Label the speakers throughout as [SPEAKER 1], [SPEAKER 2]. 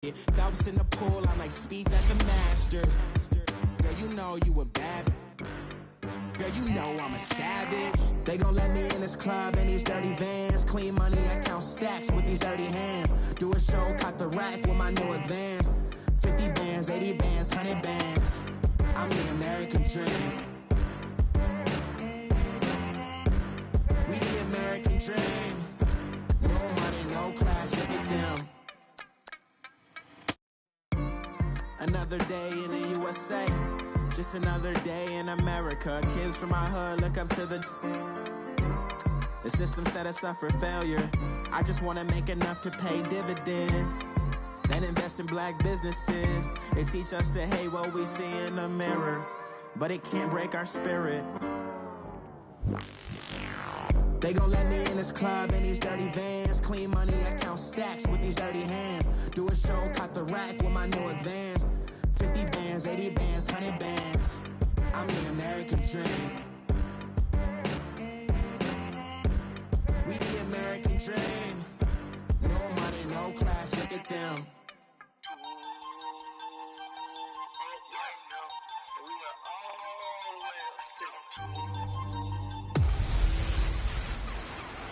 [SPEAKER 1] Phelps in the pool, I'm like Speed at the Masters. Girl, you know you a bad. Girl, you know I'm a savage. They gon' let me in this club in these dirty vans. Clean money, I count stacks with these dirty hands. Do a show, cop the rack with my new advance. 50 bands, 80 bands, 100 bands. I'm the American dream. We the American dream. No money, no class, look at them. Another day in the USA, just another day in America. Kids from my hood look up to the system set us up for failure. I just wanna make enough to pay dividends, then invest in black businesses. They teach us to hate what we see in the mirror, but it can't break our spirit. They gon' let me in this club in these dirty vans. Clean money, I count stacks with these dirty hands. Do a show, cop the rack with my new advance. 50 bands, 80 bands, 100 bands. I'm the American dream. We the American dream. No money, no class, look at them.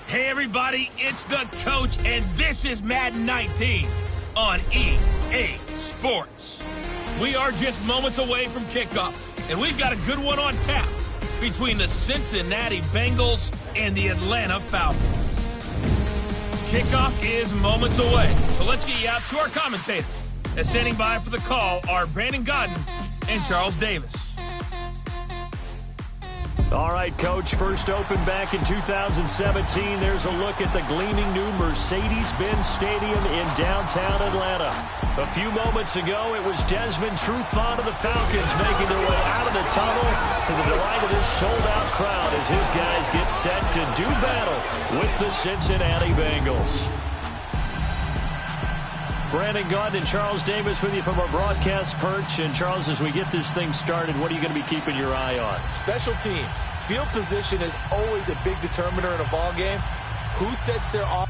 [SPEAKER 2] Hey everybody, it's the coach, and this is Madden 19 on EA Sports. We are just moments away from kickoff, and we've got a good one on tap between the Cincinnati Bengals and the Atlanta Falcons. Kickoff is moments away, so let's get you out to our commentators. And standing by for the call are Brandon Godden and Charles Davis.
[SPEAKER 3] All right, Coach, first opened back in 2017. There's a look at the gleaming new Mercedes-Benz Stadium in downtown Atlanta. A few moments ago, it was Desmond Trufant of the Falcons making their way out of the tunnel to the delight of this sold-out crowd as his guys get set to do battle with the Cincinnati Bengals. Brandon Godden and Charles Davis with you from our broadcast perch. And, Charles, as we get this thing started, what are you going to be keeping your eye on?
[SPEAKER 4] Special teams. Field position is always a big determiner in a ball game. Who sets their offense?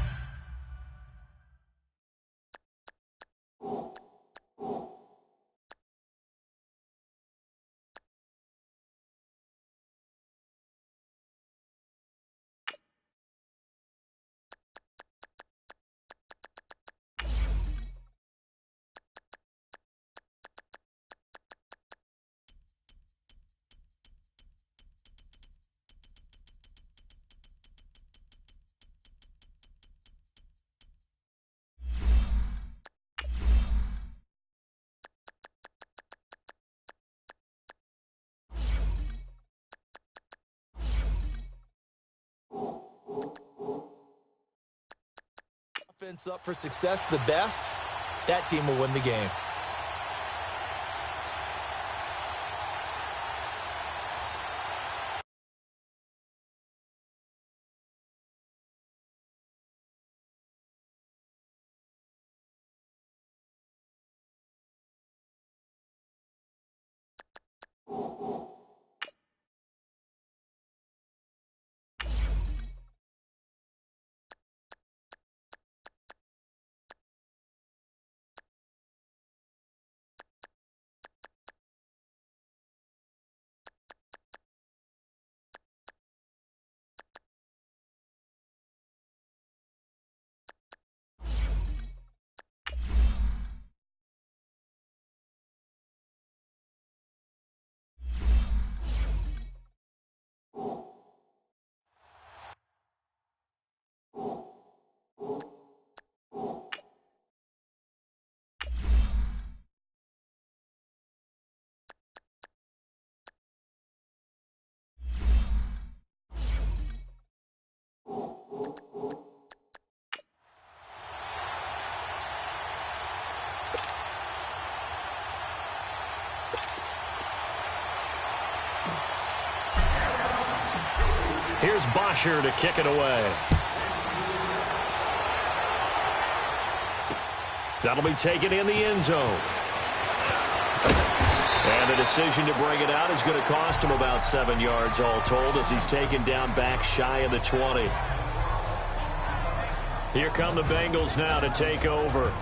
[SPEAKER 4] Up for success the best, that team will win the game.
[SPEAKER 3] Here's Bosher to kick it away. That'll be taken in the end zone. And a decision to bring it out is going to cost him about 7 yards all told as he's taken down back shy of the 20. Here come the Bengals now to take over.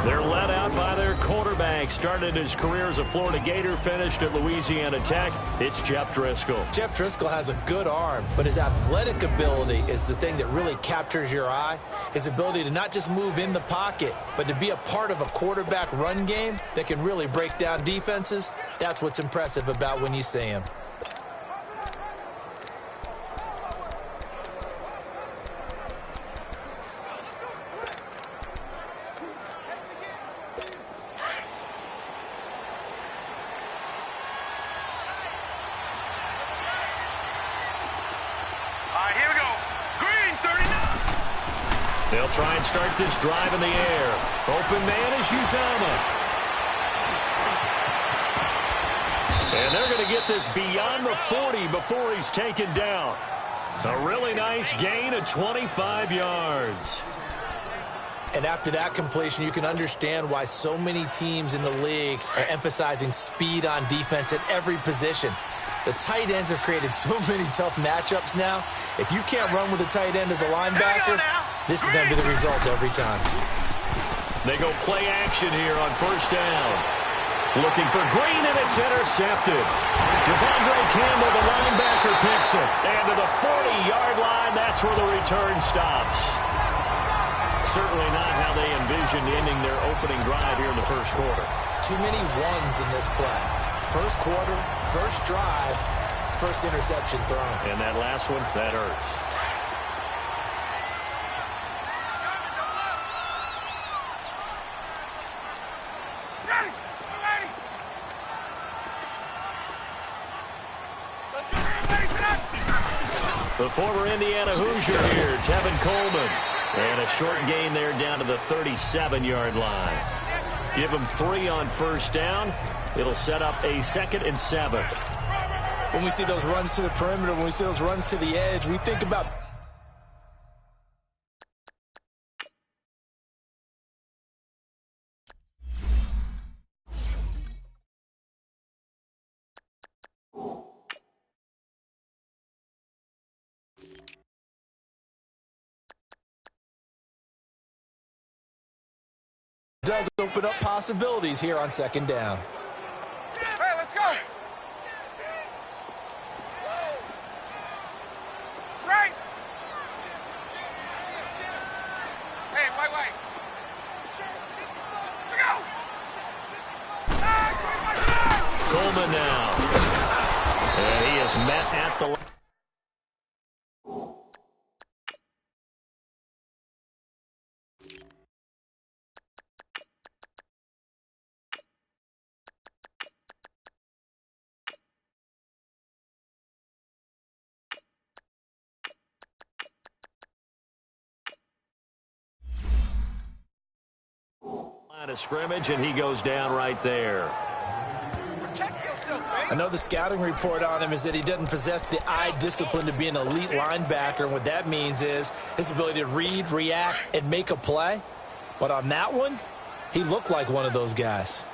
[SPEAKER 3] They're led out by their quarterback. Started his career as a Florida Gator, finished at Louisiana Tech. It's Jeff Driscoll.
[SPEAKER 4] Jeff Driscoll has a good arm, but his athletic ability is the thing that really captures your eye. His ability to not just move in the pocket, but to be a part of a quarterback run game that can really break down defenses. That's what's impressive about when you see him.
[SPEAKER 3] They'll try and start this drive in the air. Open man is Uzama. And they're going to get this beyond the 40 before he's taken down. A really nice gain of 25 yards.
[SPEAKER 4] And after that completion, you can understand why so many teams in the league are emphasizing speed on defense at every position. The tight ends have created so many tough matchups now. If you can't run with a tight end as a linebacker, this is going to be the result every time.
[SPEAKER 3] They go play action here on first down. Looking for Green, and it's intercepted. Devondre Campbell, the linebacker, picks it. And to the 40-yard line, that's where the return stops. Certainly not how they envisioned ending their opening drive here in the first quarter.
[SPEAKER 4] Too many ones in this play. First quarter, first drive, first interception thrown.
[SPEAKER 3] And that last one, that hurts. The former Indiana Hoosier here, Tevin Coleman. And a short gain there down to the 37-yard line. Give him 3 on first down. It'll set up a 2nd and 7.
[SPEAKER 4] When we see those runs to the perimeter, when we see those runs to the edge, we think about... does open up possibilities here on second down.
[SPEAKER 5] Hey, let's go. Right. Hey, wait. Go.
[SPEAKER 3] Coleman now. And he is met at the line. Line of scrimmage, and he goes down right there.
[SPEAKER 4] I know the scouting report on him is that he doesn't possess the eye discipline to be an elite linebacker, and what that means is his ability to read, react, and make a play. But on that one, he looked like one of those guys.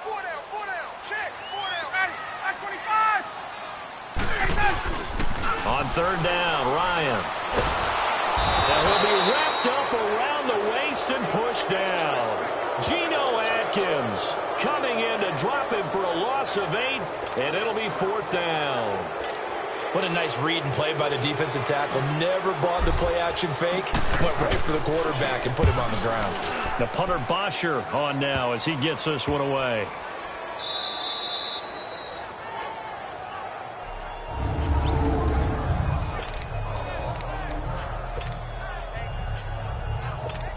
[SPEAKER 5] 4 down, check, 4 down. Ready, 25.
[SPEAKER 3] On third down, Ryan. Now he'll be wrapped up around the waist and pushed down. Geno Atkins coming in to drop him for a loss of 8, and it'll be 4th down.
[SPEAKER 4] What a nice read and play by the defensive tackle. Never bought the play-action fake. Went right for the quarterback and put him on the ground.
[SPEAKER 3] The punter Bosher on now as he gets this one away.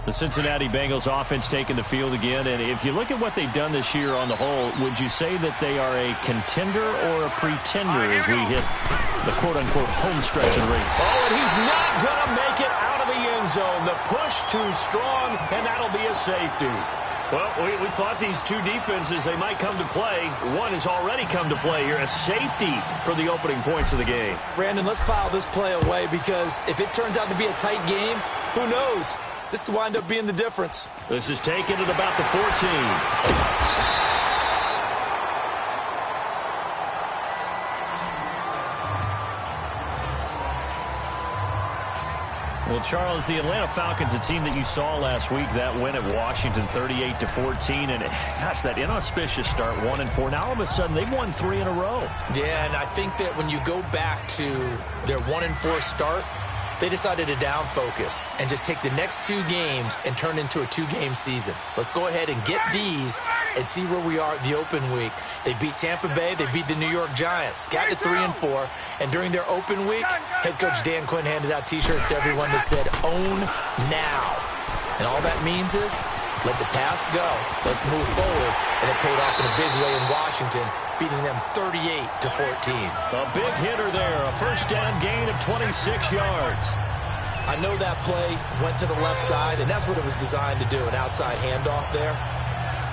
[SPEAKER 3] The Cincinnati Bengals offense taking the field again, and if you look at what they've done this year on the whole, would you say that they are a contender or a pretender as we hit the quote-unquote home stretch of the ring? Oh, and he's not going to make it out of the end zone. The push too strong, and that'll be a safety. Well, we thought these two defenses, they might come to play. One has already come to play here, a safety for the opening points of the game.
[SPEAKER 4] Brandon, let's file this play away because if it turns out to be a tight game, who knows? This could wind up being the difference.
[SPEAKER 3] This is taken at about the 14. Well, Charles, the Atlanta Falcons, a team that you saw last week, that win at Washington 38-14, and gosh, that inauspicious start, 1-4. Now all of a sudden they've won 3 in a row.
[SPEAKER 4] Yeah, and I think that when you go back to their 1-4 start, they decided to down focus and just take the next 2 games and turn into a 2-game season. Let's go ahead and get these and see where we are at the open week. They beat Tampa Bay. They beat the New York Giants. Got to 3-4. And during their open week, head coach Dan Quinn handed out T-shirts to everyone that said, "Own now." And all that means is let the past go. Let's move forward. And it paid off in a big way in Washington, beating them 38-14.
[SPEAKER 3] A big hitter there, a first down gain of 26 yards.
[SPEAKER 4] I know that play went to the left side, and that's what it was designed to do, an outside handoff there.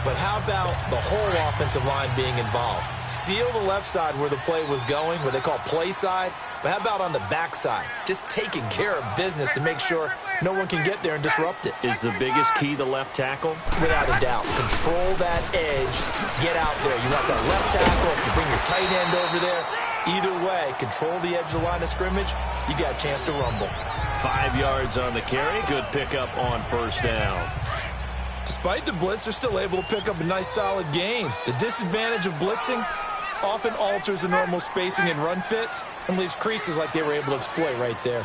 [SPEAKER 4] But how about the whole offensive line being involved? Seal the left side where the play was going, what they call play side. But how about on the back side? Just taking care of business to make sure no one can get there and disrupt it.
[SPEAKER 3] Is the biggest key the left tackle?
[SPEAKER 4] Without a doubt. Control that edge. Get out there. You want that left tackle. If you bring your tight end over there, either way, control the edge of the line of scrimmage, you got a chance to rumble.
[SPEAKER 3] 5 yards on the carry. Good pickup on first down.
[SPEAKER 4] Despite the blitz, they're still able to pick up a nice, solid gain. The disadvantage of blitzing often alters the normal spacing and run fits and leaves creases like they were able to exploit right there.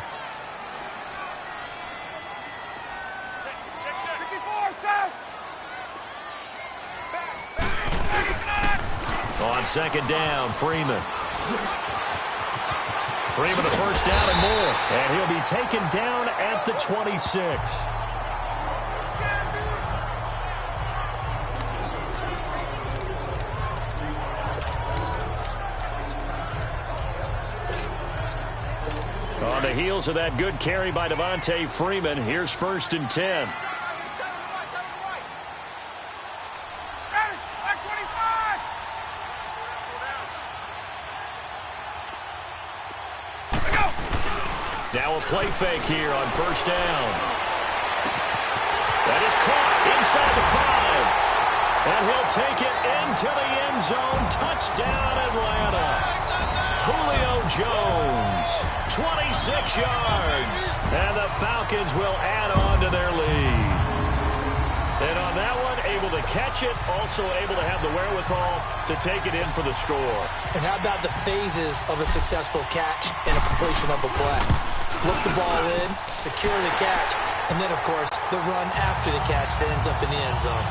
[SPEAKER 3] On second down, Freeman. Freeman a first down and more. And he'll be taken down at the 26. On the heels of that good carry by Devontae Freeman, here's 1st and 10. Now a play fake here on first down. That is caught inside the 5. And he'll take it into the end zone. Touchdown, Atlanta. Julio Jones, 26 yards. And the Falcons will add on to their lead. And on that one, able to catch it, also able to have the wherewithal to take it in for the score.
[SPEAKER 4] And how about the phases of a successful catch and a completion of a play? Look the ball in, secure the catch, and then, of course, the run after the catch that ends up in the end zone.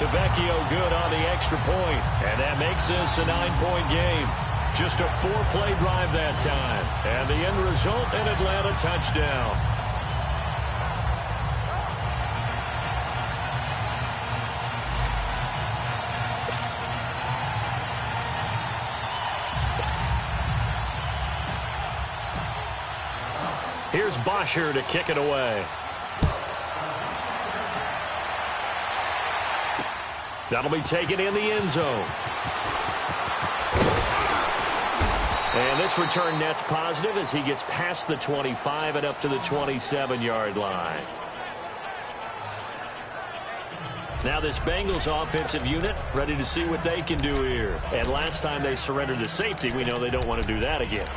[SPEAKER 3] Tavecchio good on the extra point, and that makes this a 9-point game. Just a 4-play drive that time, and the end result, an Atlanta touchdown. Here's Bosher to kick it away. That'll be taken in the end zone. And this return net's positive as he gets past the 25 and up to the 27-yard line. Now this Bengals offensive unit ready to see what they can do here. And last time they surrendered to safety, we know they don't want to do that again.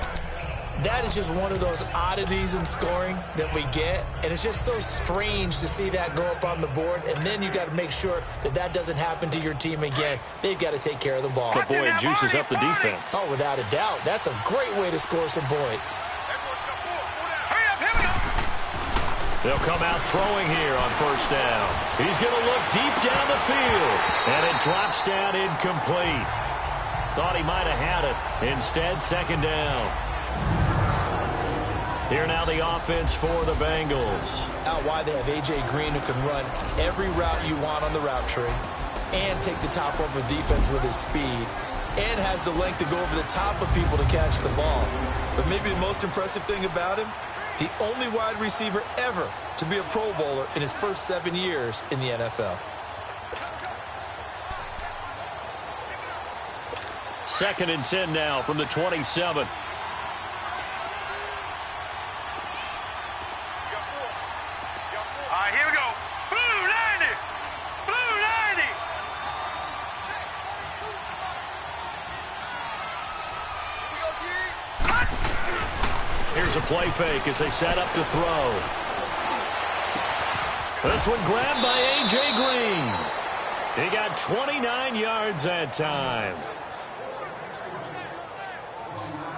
[SPEAKER 4] That is just one of those oddities in scoring that we get, and it's just so strange to see that go up on the board, and then you got to make sure that that doesn't happen to your team again. They've got to take care of the ball.
[SPEAKER 3] But boy, it juices up the defense.
[SPEAKER 4] Oh, without a doubt. That's a great way to score some points.
[SPEAKER 3] They'll come out throwing here on first down. He's going to look deep down the field, and it drops down incomplete. Thought he might have had it. Instead, second down. Here now the offense for the Bengals.
[SPEAKER 4] Out wide, they have A.J. Green, who can run every route you want on the route tree and take the top off of defense with his speed and has the length to go over the top of people to catch the ball. But maybe the most impressive thing about him, the only wide receiver ever to be a Pro Bowler in his first 7 years in the NFL.
[SPEAKER 3] 2nd and 10 now from the 27.
[SPEAKER 5] Here we go. Blue 90. Blue 90.
[SPEAKER 3] Here's a play fake as they set up to throw. This one grabbed by A.J. Green. He got 29 yards that time.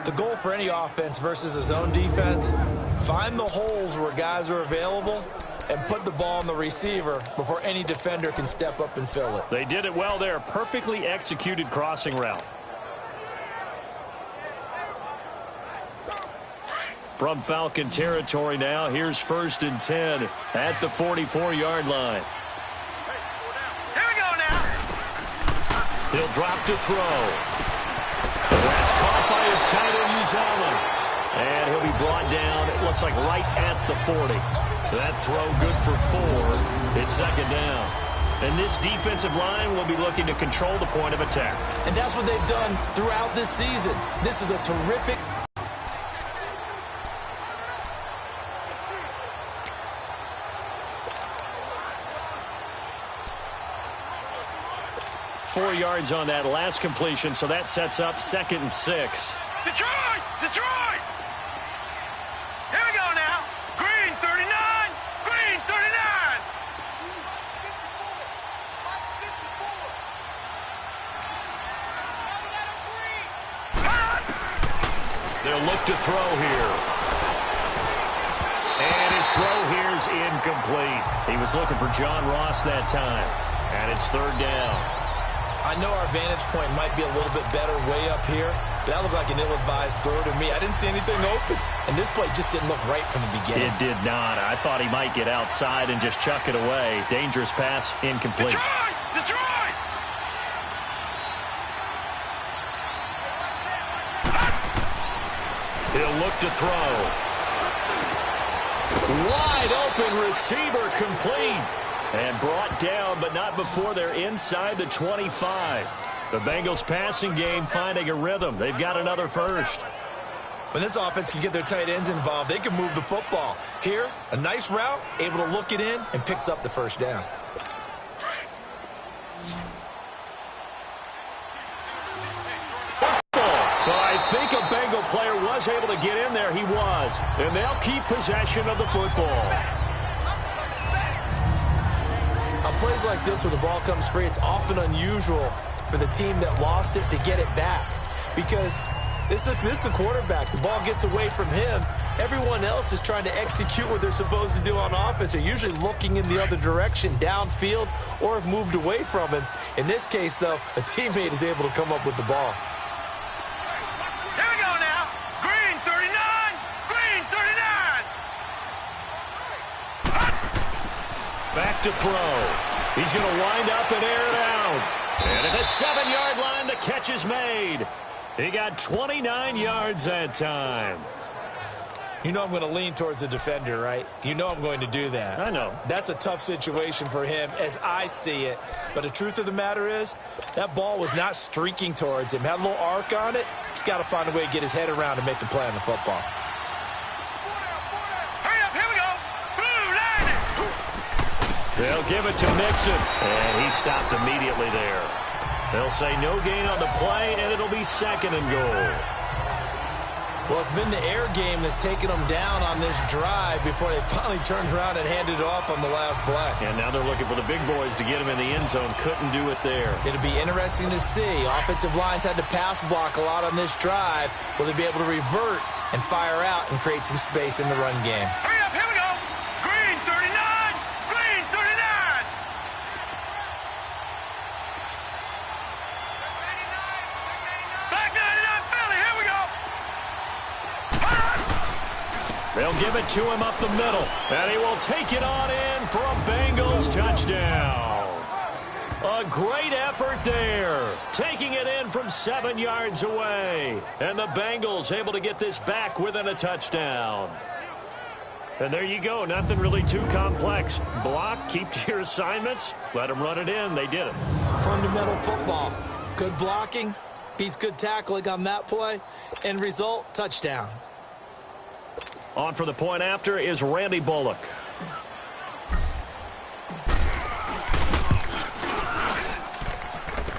[SPEAKER 4] The goal for any offense versus a zone defense, find the holes where guys are available and put the ball on the receiver before any defender can step up and fill it.
[SPEAKER 3] They did it well there. Perfectly executed crossing route. From Falcon territory now, here's 1st and 10 at the 44-yard line.
[SPEAKER 5] Here we go now.
[SPEAKER 3] He'll drop to throw. That's caught by his tight end, Uzama. And he'll be brought down, it looks like right at the 40. That throw good for 4. It's 2nd down. And this defensive line will be looking to control the point of attack.
[SPEAKER 4] And that's what they've done throughout this season. This is a terrific
[SPEAKER 3] 4 yards on that last completion, so that sets up 2nd and 6.
[SPEAKER 5] Detroit! Detroit! Here we go now. Green 39. Green 39.
[SPEAKER 3] They'll look to throw here. And his throw here is incomplete. He was looking for John Ross that time. And it's 3rd down.
[SPEAKER 4] I know our vantage point might be a little bit better way up here, but that looked like an ill-advised throw to me. I didn't see anything open, and this play just didn't look right from the beginning.
[SPEAKER 3] It did not. I thought he might get outside and just chuck it away. Dangerous pass, incomplete.
[SPEAKER 5] Detroit! Detroit!
[SPEAKER 3] He'll look to throw. Wide open receiver complete. And brought down, but not before they're inside the 25. The Bengals passing game finding a rhythm. They've got another first.
[SPEAKER 4] When this offense can get their tight ends involved, they can move the football. Here, a nice route, able to look it in, and picks up the 1st down.
[SPEAKER 3] Well, I think a Bengal player was able to get in there. He was. And they'll keep possession of the football.
[SPEAKER 4] On plays like this where the ball comes free, it's often unusual for the team that lost it to get it back. Because this is the quarterback. The ball gets away from him. Everyone else is trying to execute what they're supposed to do on offense. They're usually looking in the other direction, downfield, or have moved away from him. In this case, though, a teammate is able to come up with the ball.
[SPEAKER 5] Here we go now. Green 39. Green 39.
[SPEAKER 3] Back to throw. He's going to wind up and air it out. And at the 7-yard line, the catch is made. He got 29 yards that time.
[SPEAKER 4] You know I'm going to lean towards the defender, right? You know I'm going to do that.
[SPEAKER 3] I know.
[SPEAKER 4] That's a tough situation for him as I see it. But the truth of the matter is, that ball was not streaking towards him. Had a little arc on it. He's got to find a way to get his head around and make a play on the football.
[SPEAKER 5] Hurry up, here we go. Blue line.
[SPEAKER 3] They'll give it to Mixon. And he stopped immediately there. They'll say no gain on the play, and it'll be 2nd and goal.
[SPEAKER 4] Well, it's been the air game that's taken them down on this drive before they finally turned around and handed it off on the last play.
[SPEAKER 3] And now they're looking for the big boys to get him in the end zone. Couldn't do it there.
[SPEAKER 4] It'll be interesting to see. Offensive lines had to pass block a lot on this drive. Will they be able to revert and fire out and create some space in the run game?
[SPEAKER 5] Hurry up, here we go. Green 39. Green 39. Black 99 Philly, here we go.
[SPEAKER 3] They'll give it to him up the middle. And he will take it on in for a Bengals touchdown. A great effort there. Taking it in from 7 yards away. And the Bengals able to get this back within a touchdown. And there you go. Nothing really too complex. Block, keep to your assignments. Let them run it in. They did it.
[SPEAKER 4] Fundamental football. Good blocking. Beats good tackling on that play. End result, touchdown.
[SPEAKER 3] On for the point after is Randy Bullock.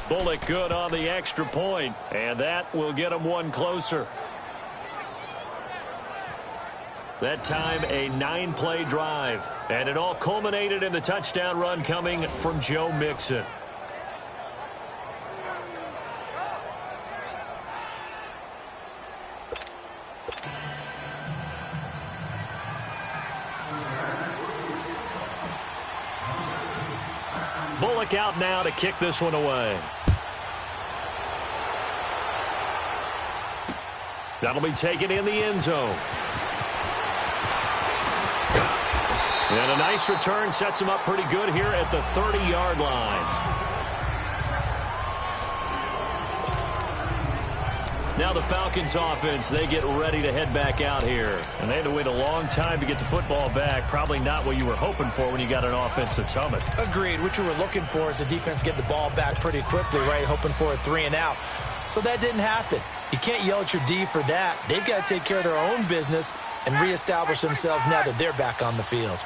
[SPEAKER 3] Bullock good on the extra point, and that will get him one closer. That time, a 9-play drive. And it all culminated in the touchdown run coming from Joe Mixon. Bullock out now to kick this one away. That'll be taken in the end zone. And a nice return sets him up pretty good here at the 30-yard line. Now the Falcons offense, they get ready to head back out here. And they had to wait a long time to get the football back. Probably not what you were hoping for when you got an offense that's humming.
[SPEAKER 4] Agreed. What you were looking for is the defense get the ball back pretty quickly, right? Hoping for a 3-and-out. So that didn't happen. You can't yell at your D for that. They've got to take care of their own business and reestablish themselves now that they're back on the field.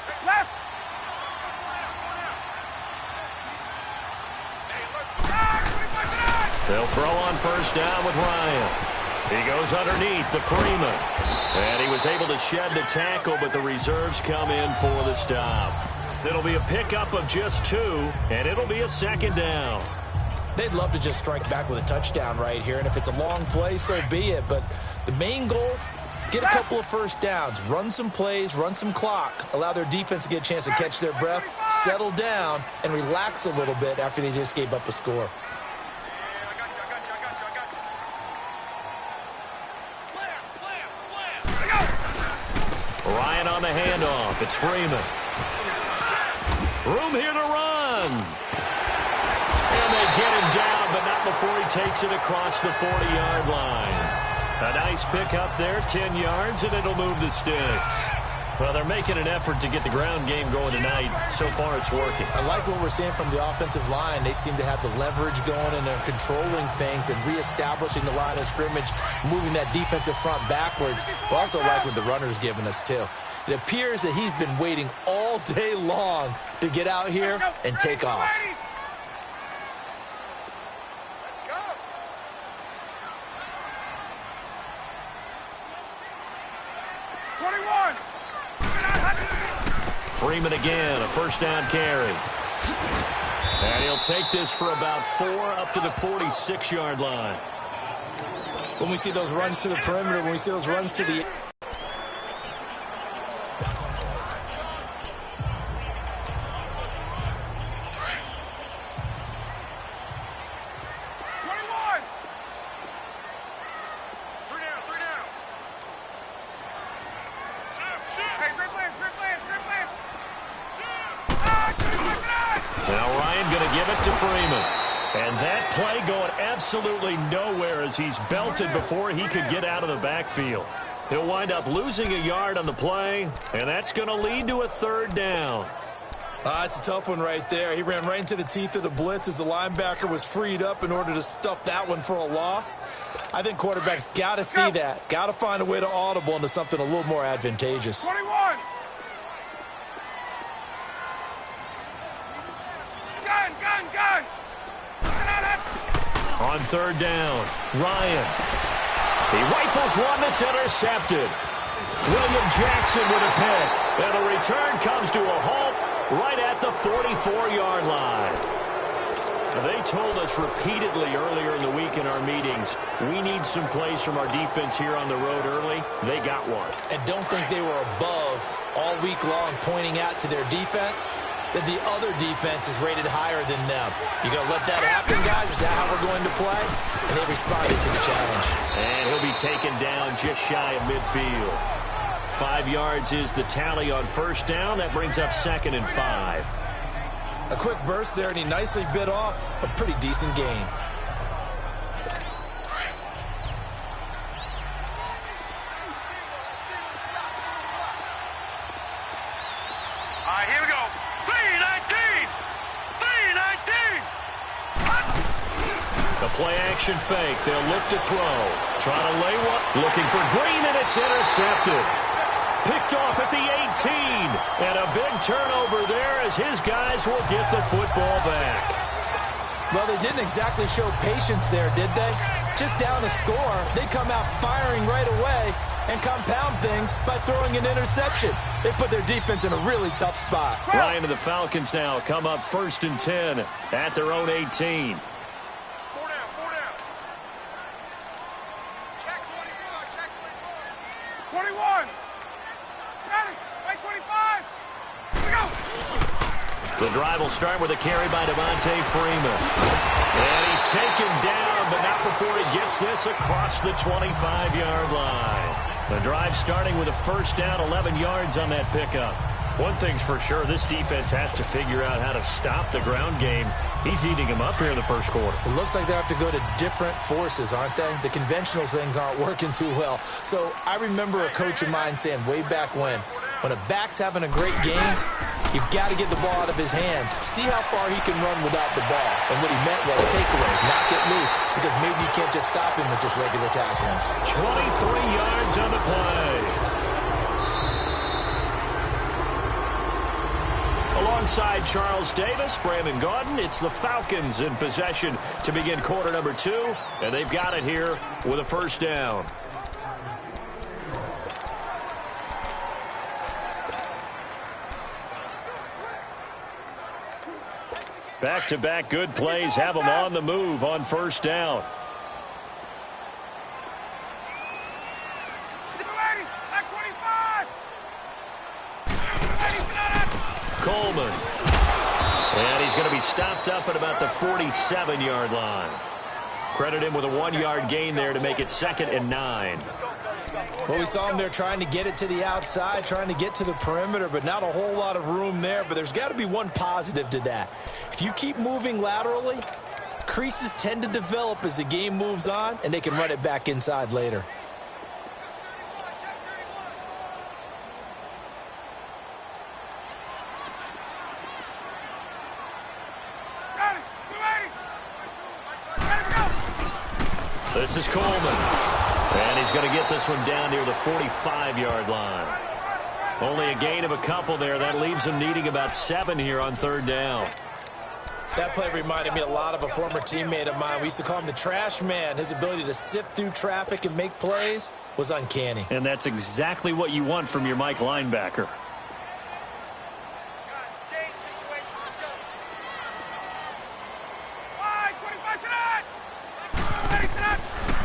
[SPEAKER 3] They'll throw on first down with Ryan. He goes underneath to Freeman. And he was able to shed the tackle, but the reserves come in for the stop. It'll be a pickup of just 2, and it'll be a 2nd down.
[SPEAKER 4] They'd love to just strike back with a touchdown right here, and if it's a long play, so be it. But the main goal, get a couple of first downs, run some plays, run some clock, allow their defense to get a chance to catch their breath, settle down, and relax a little bit after they just gave up a score.
[SPEAKER 3] Ryan on the handoff. It's Freeman. Room here to run. And they get him down, but not before he takes it across the 40-yard line. A nice pickup there, 10 yards, and it'll move the sticks. Well, they're making an effort to get the ground game going tonight. So far, it's working.
[SPEAKER 4] I like what we're seeing from the offensive line. They seem to have the leverage going, and they're controlling things and reestablishing the line of scrimmage, moving that defensive front backwards. But also like what the runner's giving us, too. It appears that he's been waiting all day long to get out here and take off.
[SPEAKER 3] Freeman again, a first down carry. And he'll take this for about 4 up to the 46-yard line.
[SPEAKER 4] When we see those runs to the perimeter, when we see those runs to the...
[SPEAKER 3] Absolutely nowhere as he's belted before he could get out of the backfield. He'll wind up losing a yard on the play, and that's going to lead to a 3rd down.
[SPEAKER 4] It's a tough one right there. He ran right into the teeth of the blitz as the linebacker was freed up in order to stuff that one for a loss. I think quarterbacks got to see that. Got to find a way to audible into something a little more advantageous.
[SPEAKER 5] 21. Gun.
[SPEAKER 3] On 3rd down, Ryan. He rifles one that's intercepted. William Jackson with a pick. And the return comes to a halt right at the 44-yard line. They told us repeatedly earlier in the week in our meetings, we need some plays from our defense here on the road early. They got one.
[SPEAKER 4] And don't think they were above all week long pointing out to their defense that the other defense is rated higher than them. You going to let that happen, guys? Is that how we're going to play? And they responded to the challenge.
[SPEAKER 3] And he'll be taken down just shy of midfield. 5 yards is the tally on first down. That brings up 2nd and 5.
[SPEAKER 4] A quick burst there, and he nicely bit off a pretty decent gain.
[SPEAKER 5] Here we go. 3-19.
[SPEAKER 3] The play action fake. They'll look to throw. Trying to lay one. Looking for Green, and it's intercepted. Picked off at the 18. And a big turnover there as his guys will get the football back.
[SPEAKER 4] Well, they didn't exactly show patience there, did they? Just down a score. They come out firing right away. and compound things by throwing an interception. They put their defense in a really tough spot.
[SPEAKER 3] Ryan and the Falcons now come up 1st and 10 at their own 18.
[SPEAKER 5] 4 down, 4 down. Check 24, check 24. 21. Ready, right 25. Here we go.
[SPEAKER 3] The drive will start with a carry by Devontae Freeman. And he's taken down, but not before he gets this across the 25-yard line. The drive starting with a 1st down, 11 yards on that pickup. One thing's for sure, this defense has to figure out how to stop the ground game. He's eating him up here in the 1st quarter.
[SPEAKER 4] It looks like they have to go to different forces, aren't they? The conventional things aren't working too well. So I remember a coach of mine saying way back when a back's having a great game, you've got to get the ball out of his hands. See how far he can run without the ball. And what he meant was takeaways, not get loose, because maybe you can't just stop him with just regular tackling.
[SPEAKER 3] 23 yards on the play. Alongside Charles Davis, Brandon Gaudin, it's the Falcons in possession to begin quarter number 2, and they've got it here with a 1st down. Back-to-back good plays have them on the move on 1st down. Coleman. And he's going to be stopped up at about the 47-yard line. Credit him with a 1-yard gain there to make it 2nd and 9.
[SPEAKER 4] Well, we saw him there trying to get it to the outside, trying to get to the perimeter, but not a whole lot of room there. But there's got to be one positive to that. If you keep moving laterally, creases tend to develop as the game moves on, and they can run it back inside later.
[SPEAKER 3] This is Coleman. And he's going to get this one down near the 45-yard line. Only a gain of a couple there. That leaves him needing about 7 here on 3rd down.
[SPEAKER 4] That play reminded me a lot of a former teammate of mine. We used to call him the trash man. His ability to sift through traffic and make plays was uncanny.
[SPEAKER 3] And that's exactly what you want from your Mike linebacker.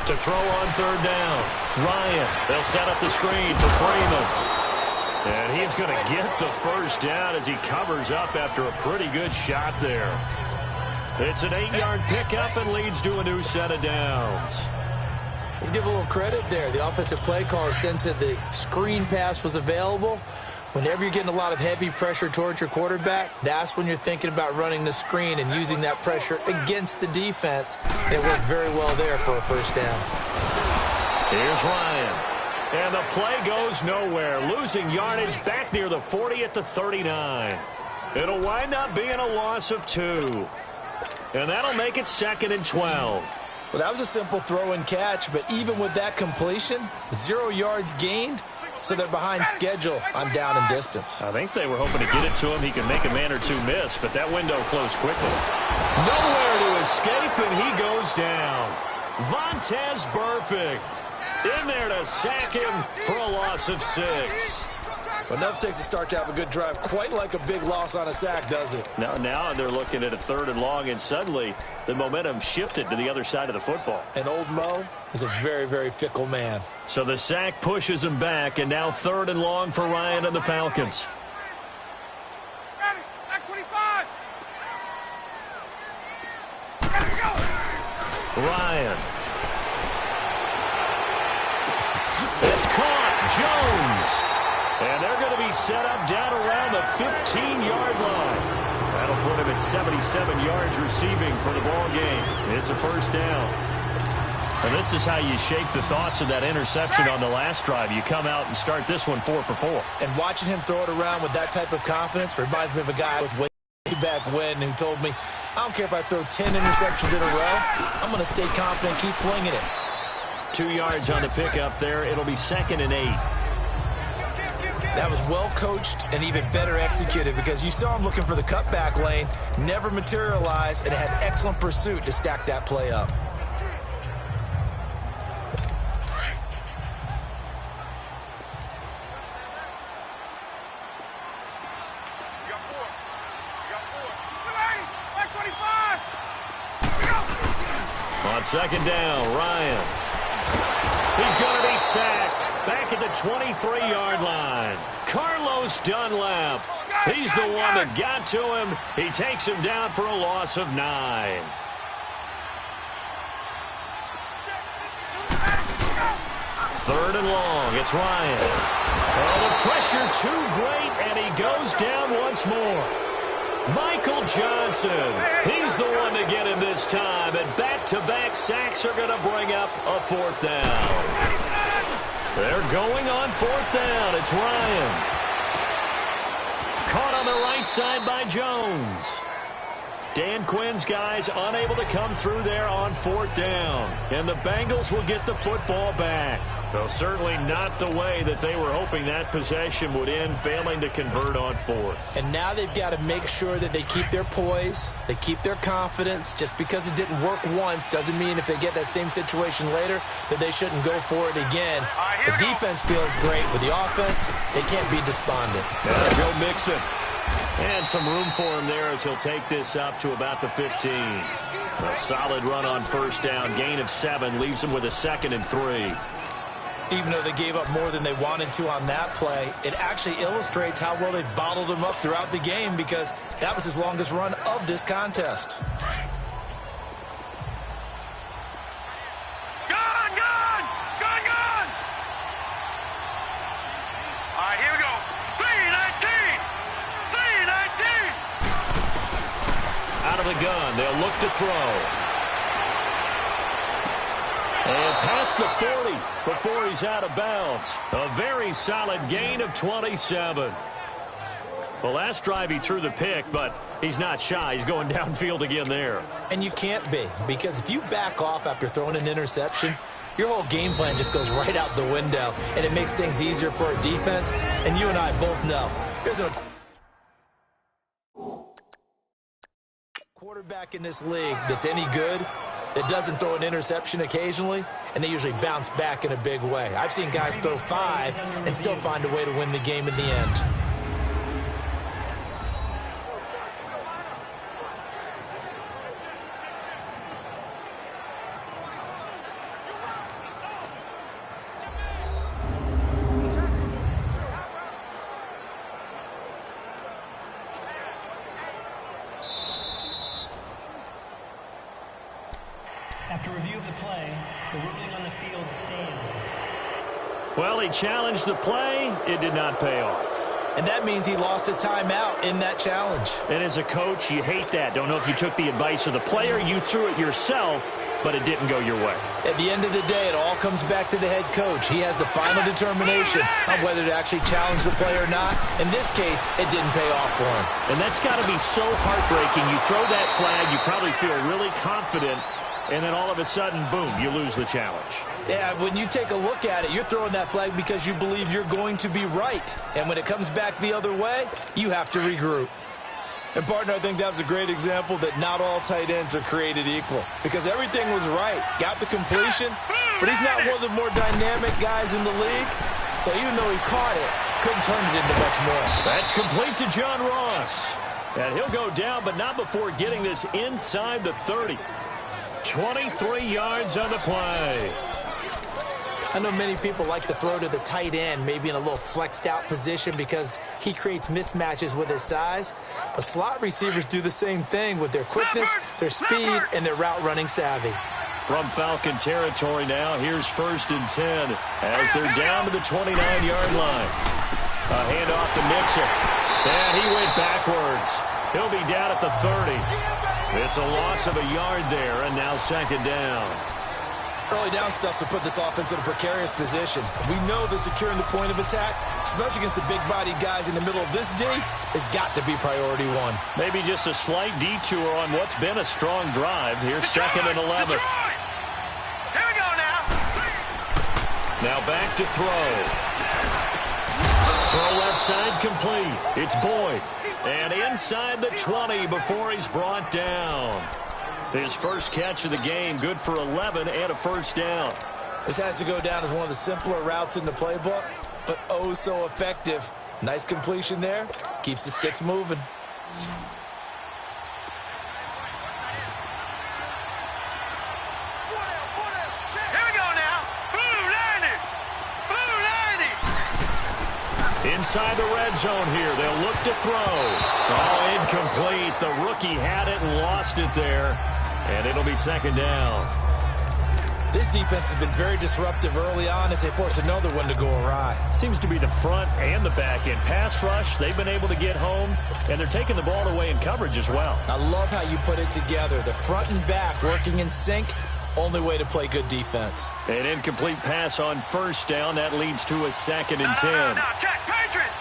[SPEAKER 3] To throw on 3rd down. Ryan, they'll set up the screen for Freeman. And he's going to get the 1st down as he covers up after a pretty good shot there. It's an 8-yard pickup and leads to a new set of downs.
[SPEAKER 4] Let's give a little credit there. The offensive play caller sensed that the screen pass was available. Whenever you're getting a lot of heavy pressure towards your quarterback, that's when you're thinking about running the screen and using that pressure against the defense. And it worked very well there for a 1st down.
[SPEAKER 3] Here's Ryan. And the play goes nowhere, losing yardage back near the 40 at the 39. It'll wind up being a loss of 2. And that'll make it 2nd and 12.
[SPEAKER 4] Well, that was a simple throw and catch, but even with that completion, 0 yards gained, so they're behind schedule on down and distance.
[SPEAKER 3] I think they were hoping to get it to him. He could make a man or two miss, but that window closed quickly. Nowhere to escape, and he goes down. Vontaze Burfict in there to sack him for a loss of 6.
[SPEAKER 4] Enough takes a start to have a good drive, quite like a big loss on a sack, does it?
[SPEAKER 3] Now they're looking at a 3rd and long, and suddenly the momentum shifted to the other side of the football.
[SPEAKER 4] And old Mo is a very, very fickle man.
[SPEAKER 3] So the sack pushes him back, and now 3rd and long for Ryan and the Falcons.
[SPEAKER 5] Ready, back 25. Ready to go.
[SPEAKER 3] Ryan. It's caught. Jones. And they're going to be set up down around the 15-yard line. That'll put him at 77 yards receiving for the ball game. It's a 1st down. And this is how you shape the thoughts of that interception on the last drive. You come out and start this one 4 for 4.
[SPEAKER 4] And watching him throw it around with that type of confidence reminds me of a guy with way back when who told me, I don't care if I throw 10 interceptions in a row, I'm going to stay confident, keep flinging it.
[SPEAKER 3] 2 yards on the pickup there. It'll be 2nd and 8.
[SPEAKER 4] That was well coached and even better executed because you saw him looking for the cutback lane, never materialized, and had excellent pursuit to stack that play up.
[SPEAKER 3] On second down, Ryan. He's going to be sacked back at the 23-yard line. Carlos Dunlap. He's the one that got to him. He takes him down for a loss of 9. Third and long. It's Ryan. Oh, the pressure too great, and he goes down once more. Michael Johnson. He's the one to get him this time, and back-to-back sacks are going to bring up a fourth down. They're going on fourth down. It's Ryan. Caught on the right side by Jones. Dan Quinn's guys unable to come through there on fourth down. And the Bengals will get the football back. Though certainly not the way that they were hoping that possession would end, failing to convert on fourth.
[SPEAKER 4] And now they've got to make sure that they keep their poise, they keep their confidence. Just because it didn't work once doesn't mean if they get that same situation later that they shouldn't go for it again. The defense feels great. With the offense, they can't be despondent.
[SPEAKER 3] Now Joe Mixon. And some room for him there as he'll take this up to about the 15. A solid run on first down. Gain of 7 leaves him with a 2nd and 3.
[SPEAKER 4] Even though they gave up more than they wanted to on that play, it actually illustrates how well they've bottled him up throughout the game, because that was his longest run of this contest.
[SPEAKER 5] All right, here we go. 319! 319!
[SPEAKER 3] Out of the gun, they'll look to throw. And past the 40 before he's out of bounds. A very solid gain of 27. The last drive he threw the pick, but he's not shy. He's going downfield again there.
[SPEAKER 4] And you can't be, because if you back off after throwing an interception, your whole game plan just goes right out the window, and it makes things easier for a defense. And you and I both know there's a quarterback in this league that's any good that doesn't throw an interception occasionally, and they usually bounce back in a big way. I've seen guys throw 5 and still find a way to win the game in the end.
[SPEAKER 6] After review of the play, the ruling on the field stands.
[SPEAKER 3] Well, he challenged the play. It did not pay off.
[SPEAKER 4] And that means he lost a timeout in that challenge.
[SPEAKER 3] And as a coach, you hate that. Don't know if you took the advice of the player, you threw it yourself, but it didn't go your way.
[SPEAKER 4] At the end of the day, it all comes back to the head coach. He has the final determination on whether to actually challenge the play or not. In this case, it didn't pay off for him.
[SPEAKER 3] And that's got to be so heartbreaking. You throw that flag, you probably feel really confident, and then all of a sudden, boom, you lose the challenge.
[SPEAKER 4] Yeah, when you take a look at it, you're throwing that flag because you believe you're going to be right. And when it comes back the other way, you have to regroup. And, partner, I think that was a great example that not all tight ends are created equal, because everything was right. Got the completion, but he's not one of the more dynamic guys in the league. So even though he caught it, couldn't turn it into much more.
[SPEAKER 3] That's complete to John Ross. And he'll go down, but not before getting this inside the 30. 23 yards on the play.
[SPEAKER 4] I know many people like to throw to the tight end, maybe in a little flexed out position because he creates mismatches with his size. But slot receivers do the same thing with their quickness, their speed, and their route running savvy.
[SPEAKER 3] From Falcon territory now, here's 1st and 10 as they're down to the 29-yard line. A handoff to Mixon. And he went backwards. He'll be down at the 30. It's a loss of a yard there, and now 2nd down.
[SPEAKER 4] Early down stuff to put this offense in a precarious position. We know that securing the point of attack, especially against the big-bodied guys in the middle of this D, has got to be priority 1.
[SPEAKER 3] Maybe just a slight detour on what's been a strong drive. Here's 2nd and 11.
[SPEAKER 5] Here we go now.
[SPEAKER 3] Now back to throw. Throw left side complete. It's Boyd. And inside the 20 before he's brought down. His first catch of the game, good for 11 and a 1st down.
[SPEAKER 4] This has to go down as one of the simpler routes in the playbook, but oh so effective. Nice completion there. Keeps the sticks moving.
[SPEAKER 3] inside the red zone here. They'll look to throw. Oh, incomplete. The rookie had it and lost it there. And it'll be second down.
[SPEAKER 4] This defense has been very disruptive early on as they force another one to go awry.
[SPEAKER 3] Seems to be the front and the back end. Pass rush, they've been able to get home, and they're taking the ball away in coverage as well.
[SPEAKER 4] I love how you put it together. The front and back working in sync. Only way to play good defense.
[SPEAKER 3] An incomplete pass on first down. That leads to a 2nd and 10.
[SPEAKER 5] Check. Patriot!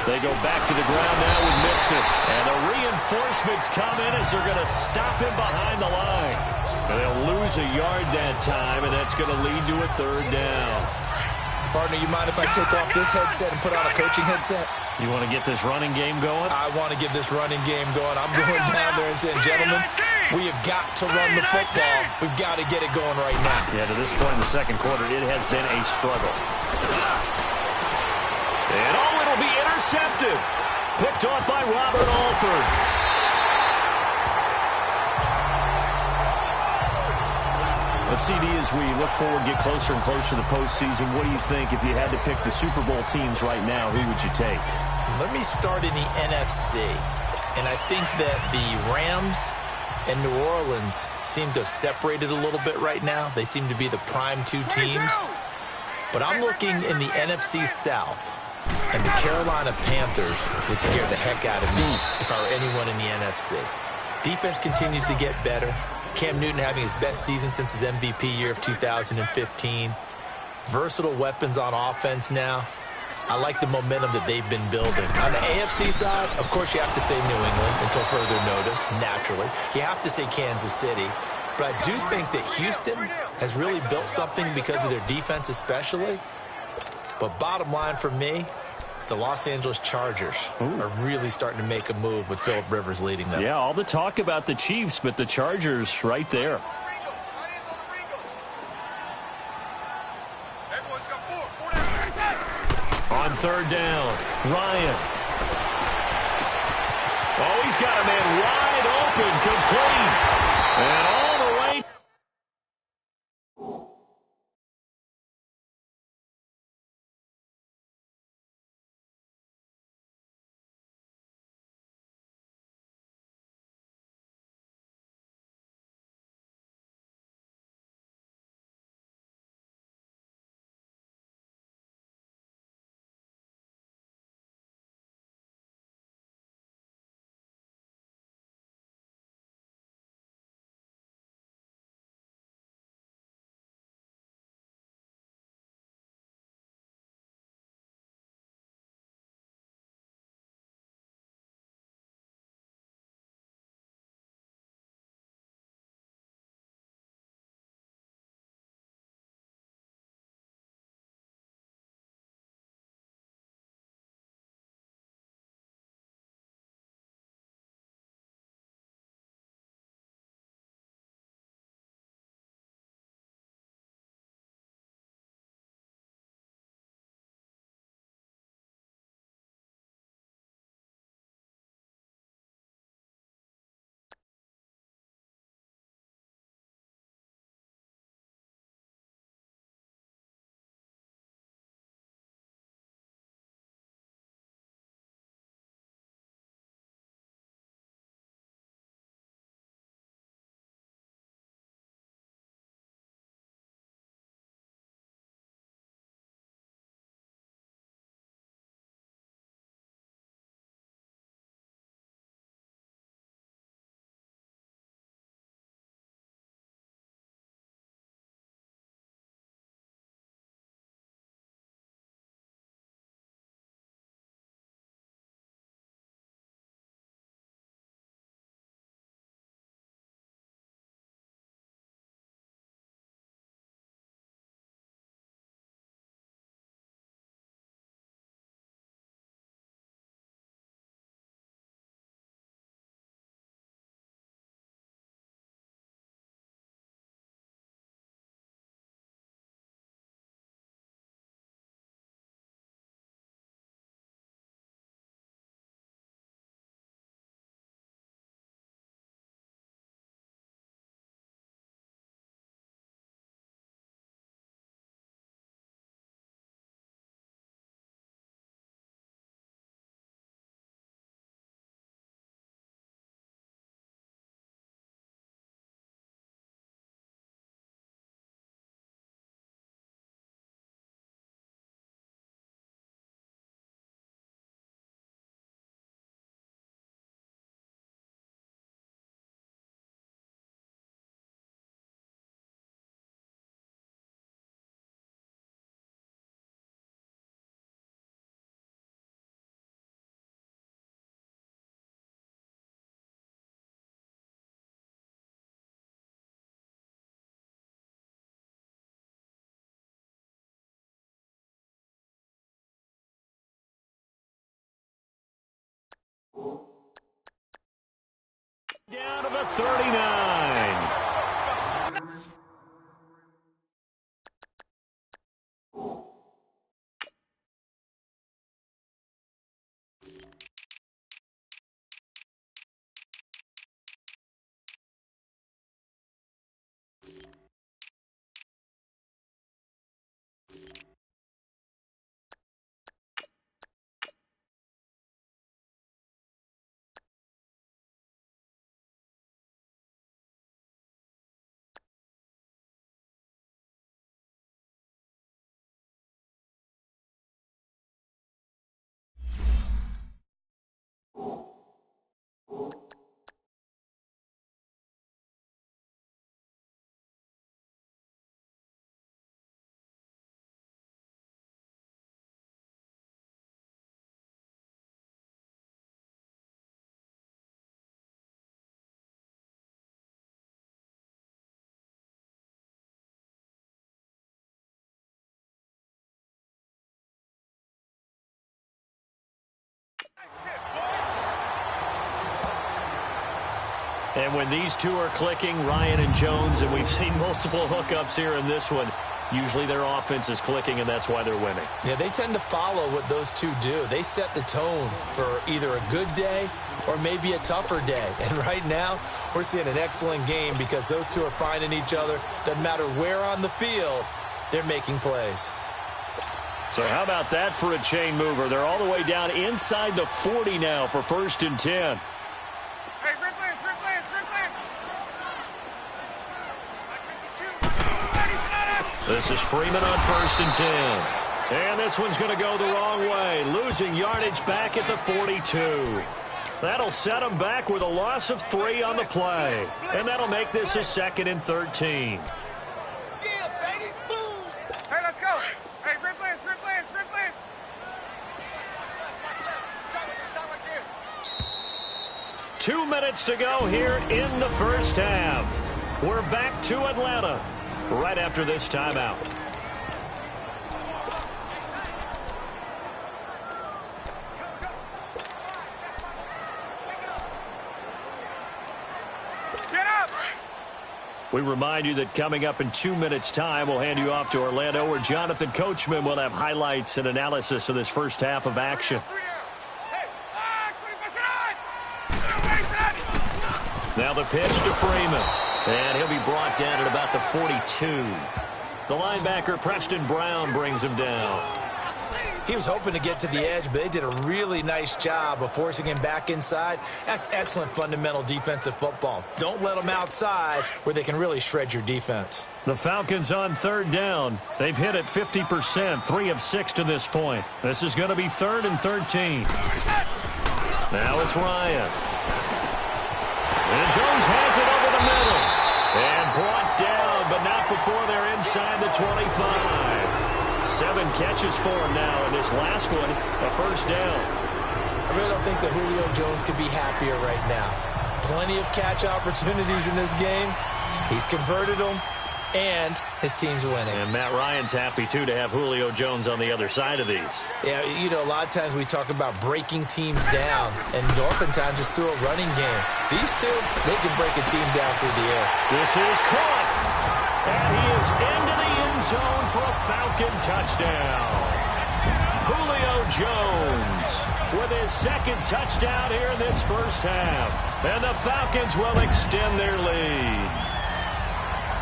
[SPEAKER 3] They go back to the ground now with Mixon. And the reinforcements come in as they're going to stop him behind the line. And they'll lose a yard that time, and that's going to lead to a 3rd down.
[SPEAKER 4] Partner, you mind if I take off this headset and put on a coaching headset?
[SPEAKER 3] You want to get this running game going?
[SPEAKER 4] I want to get this running game going. I'm going down there and saying, gentlemen, we have got to run the football. We've got to get it going right now.
[SPEAKER 3] Yeah, to this point in the second quarter, it has been a struggle. And it'll be intercepted. Picked off by Robert Alford. CD, as we look forward, get closer and closer to the postseason, what do you think if you had to pick the Super Bowl teams right now? Who would you take?
[SPEAKER 4] Let me start in the NFC. And I think that the Rams and New Orleans seem to have separated a little bit right now. They seem to be the prime two teams. But I'm looking in the NFC South, and the Carolina Panthers would scare the heck out of me if I were anyone in the NFC. Defense continues to get better. Cam Newton having his best season since his MVP year of 2015. Versatile weapons on offense now. I like the momentum that they've been building. On the AFC side, of course, you have to say New England until further notice, naturally. You have to say Kansas City. But I do think that Houston has really built something because of their defense especially. But bottom line for me, the Los Angeles Chargers are really starting to make a move with Phillip Rivers leading them.
[SPEAKER 3] Yeah, all the talk about the Chiefs, but the Chargers right there. On 3rd down, Ryan. Oh, he's got a man wide open, complete. And all the way the 39. And when these two are clicking, Ryan and Jones, and we've seen multiple hookups here in this one, usually their offense is clicking, and that's why they're winning.
[SPEAKER 4] Yeah, they tend to follow what those two do. They set the tone for either a good day or maybe a tougher day. And right now, we're seeing an excellent game because those two are finding each other. Doesn't matter where on the field, they're making plays.
[SPEAKER 3] So how about that for a chain mover? They're all the way down inside the 40 now for 1st and 10. This is Freeman on 1st and 10. And this one's going to go the wrong way, losing yardage back at the 42. That'll set them back with a loss of 3 on the play. And that'll make this a 2nd and 13.
[SPEAKER 5] Yeah, baby, boom! Hey, let's go! Hey, sprint plans, sprint plans, sprint plans! Stop right there.
[SPEAKER 3] 2 minutes to go here in the first half. We're back to Atlanta right after this timeout.
[SPEAKER 5] Get up!
[SPEAKER 3] We remind you that coming up in 2 minutes' time, we'll hand you off to Orlando, where Jonathan Coachman will have highlights and analysis of this first half of action. Now the pitch to Freeman. And he'll be brought down at about the 42. The linebacker, Preston Brown, brings him down.
[SPEAKER 4] He was hoping to get to the edge, but they did a really nice job of forcing him back inside. That's excellent fundamental defensive football. Don't let them outside where they can really shred your defense.
[SPEAKER 3] The Falcons on 3rd down. They've hit it 50%, 3 of 6 to this point. This is going to be 3rd and 13. Now it's Ryan. And Jones has it over the middle. And brought down, but not before they're inside the 25. 7 catches for him now, and this last one, a 1st down.
[SPEAKER 4] I really don't think that Julio Jones could be happier right now. Plenty of catch opportunities in this game. He's converted them, and his team's winning.
[SPEAKER 3] And Matt Ryan's happy, too, to have Julio Jones on the other side of these.
[SPEAKER 4] Yeah, you know, a lot of times we talk about breaking teams down, and oftentimes just through a running game. These two, they can break a team down through the air.
[SPEAKER 3] This is caught. And he is into the end zone for a Falcon touchdown. Julio Jones with his 2nd touchdown here in this first half. And the Falcons will extend their lead.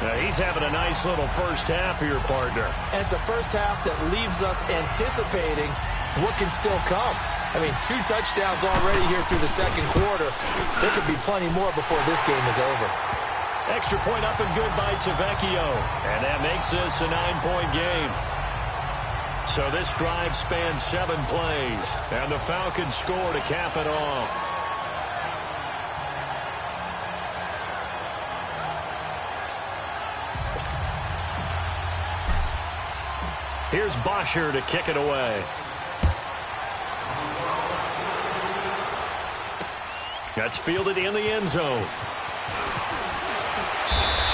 [SPEAKER 3] Now, he's having a nice little first half for your partner.
[SPEAKER 4] And it's a first half that leaves us anticipating what can still come. I mean, 2 touchdowns already here through the 2nd quarter. There could be plenty more before this game is over.
[SPEAKER 3] Extra point up and good by Tavecchio. And that makes this a 9-point game. So this drive spans 7 plays. And the Falcons score to cap it off. Here's Bosher to kick it away. That's fielded in the end zone.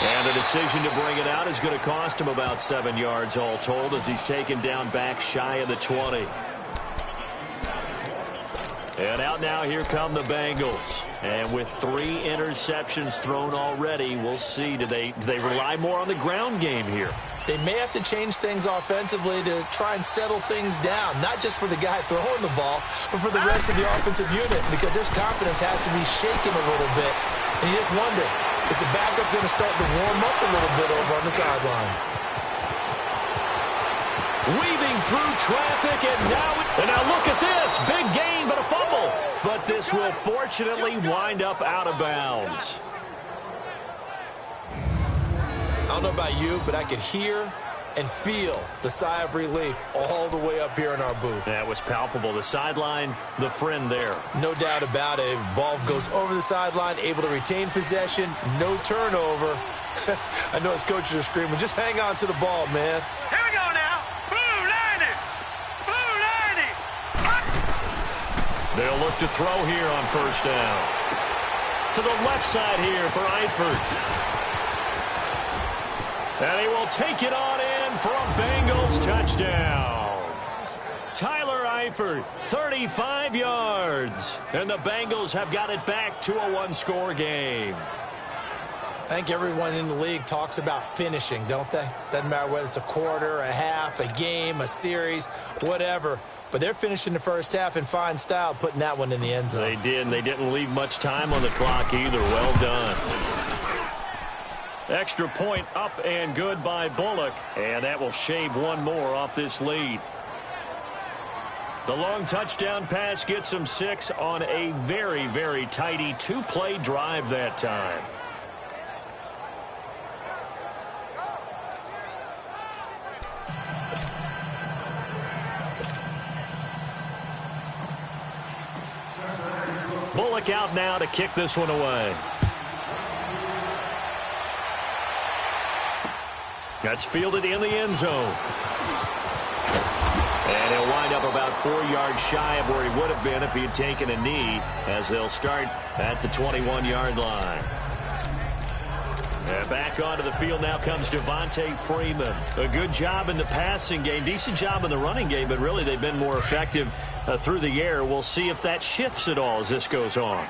[SPEAKER 3] And the decision to bring it out is going to cost him about 7 yards all told, as he's taken down back shy of the 20. And out now, here come the Bengals. And with 3 interceptions thrown already, we'll see. Do they rely more on the ground game here?
[SPEAKER 4] They may have to change things offensively to try and settle things down, not just for the guy throwing the ball, but for the rest of the offensive unit, because their confidence has to be shaken a little bit. And you just wonder, is the backup going to start to warm up a little bit over on the sideline?
[SPEAKER 3] Weaving through traffic, and now look at this. Big gain, but a fumble. But this will fortunately wind up out of bounds.
[SPEAKER 4] I don't know about you, but I could hear and feel the sigh of relief all the way up here in our booth.
[SPEAKER 3] That was palpable. The sideline, the friend there.
[SPEAKER 4] No doubt about it. Ball goes over the sideline, able to retain possession, no turnover. I know his coaches are screaming, just hang on to the ball, man.
[SPEAKER 5] Here we go now. Blue 90. Blue 90.
[SPEAKER 3] They'll look to throw here on first down. To the left side here for Eifert. And he will take it on in for a Bengals touchdown. Tyler Eifert, 35 yards. And the Bengals have got it back to a 1-score game.
[SPEAKER 4] I think everyone in the league talks about finishing, don't they? Doesn't matter whether it's a quarter, a half, a game, a series, whatever. But they're finishing the first half in fine style, putting that one in the end zone.
[SPEAKER 3] They did, and they didn't leave much time on the clock either. Well done. Extra point up and good by Bullock, and that will shave one more off this lead. The long touchdown pass gets them 6 on a very, very tidy 2-play drive that time. Bullock out now to kick this one away. That's fielded in the end zone. And he'll wind up about 4 yards shy of where he would have been if he had taken a knee, as they'll start at the 21-yard line. And back onto the field now comes Devontae Freeman. A good job in the passing game, decent job in the running game, but really they've been more effective through the air. We'll see if that shifts at all as this goes on.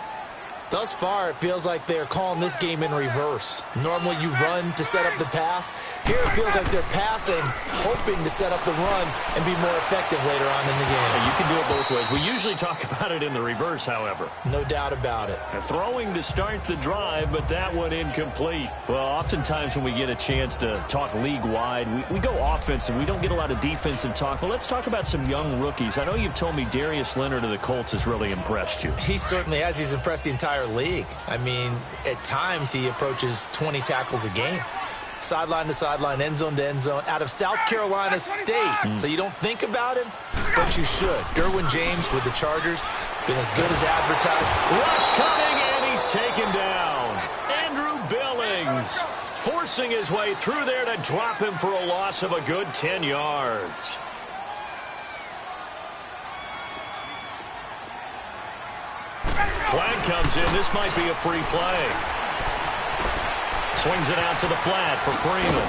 [SPEAKER 4] Thus far, it feels like they're calling this game in reverse. Normally, you run to set up the pass. Here, it feels like they're passing, hoping to set up the run and be more effective later on in the game.
[SPEAKER 3] You can do it both ways. We usually talk about it in the reverse, however.
[SPEAKER 4] No doubt about it.
[SPEAKER 3] Throwing to start the drive, but that one incomplete. Well, oftentimes when we get a chance to talk league-wide, we go offensive. We don't get a lot of defensive talk. But let's talk about some young rookies. I know you've told me Darius Leonard of the Colts has really impressed you.
[SPEAKER 4] He certainly has. He's impressed the entire league. I mean, at times he approaches 20 tackles a game. Sideline to sideline, end zone to end zone, out of South Carolina State. So you don't think about him, but you should. Derwin James with the Chargers, been as good as advertised.
[SPEAKER 3] Rush coming, and he's taken down. Andrew Billings forcing his way through there to drop him for a loss of a good 10 yards. Flag comes in. This might be a free play. Swings it out to the flat for Freeman.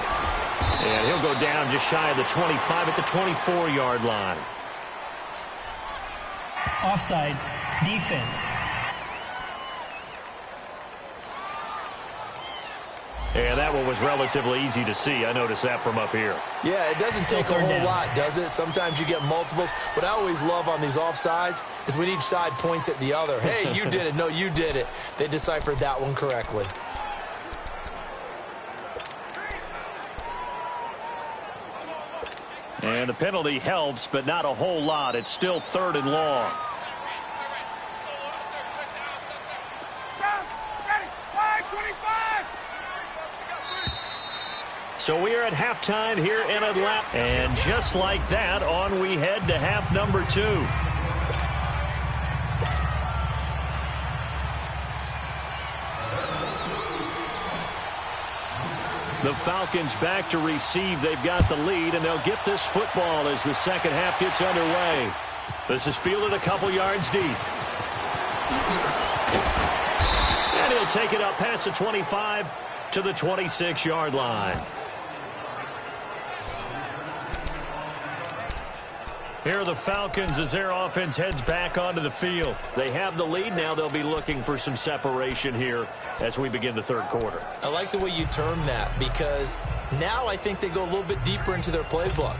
[SPEAKER 3] And he'll go down just shy of the 25 at the 24-yard line.
[SPEAKER 6] Offside. Defense.
[SPEAKER 3] And that one was relatively easy to see. I noticed that from up here.
[SPEAKER 4] Yeah, it doesn't take a whole lot, does it? Sometimes you get multiples. What I always love on these offsides is when each side points at the other. Hey, you did it. No, you did it. They deciphered that one correctly.
[SPEAKER 3] And the penalty helps, but not a whole lot. It's still 3rd and long. So we are at halftime here in Atlanta. And just like that, on we head to half number 2. The Falcons back to receive. They've got the lead, and they'll get this football as the second half gets underway. This is fielded a couple yards deep. And he'll take it up past the 25 to the 26-yard line. Here are the Falcons as their offense heads back onto the field. They have the lead. Now they'll be looking for some separation here as we begin the third quarter.
[SPEAKER 4] I like the way you term that, because now I think they go a little bit deeper into their playbook.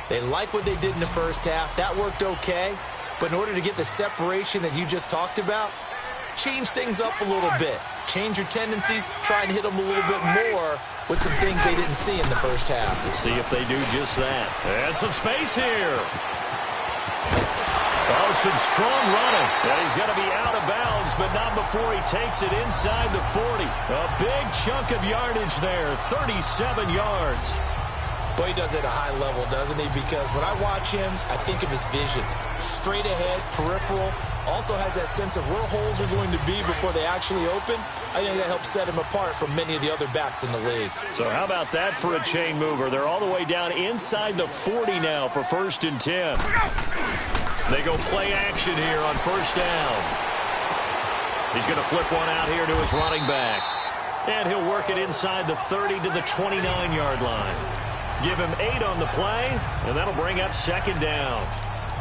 [SPEAKER 4] They like what they did in the first half. That worked okay. But in order to get the separation that you just talked about, change things up a little bit. Change your tendencies. Try and hit them a little bit more with some things they didn't see in the first half.
[SPEAKER 3] We'll see if they do just that. And some space here. Oh, some strong running. And he's going to be out of bounds, but not before he takes it inside the 40. A big chunk of yardage there, 37 yards.
[SPEAKER 4] Boy, he does it at a high level, doesn't he? Because when I watch him, I think of his vision. Straight ahead, peripheral. Also has that sense of where holes are going to be before they actually open. I think that helps set him apart from many of the other backs in the league.
[SPEAKER 3] So how about that for a chain mover? They're all the way down inside the 40 now for 1st and 10. They go play action here on 1st down. He's going to flip one out here to his running back. And he'll work it inside the 30 to the 29-yard line. Give him 8 on the play, and that'll bring up 2nd down.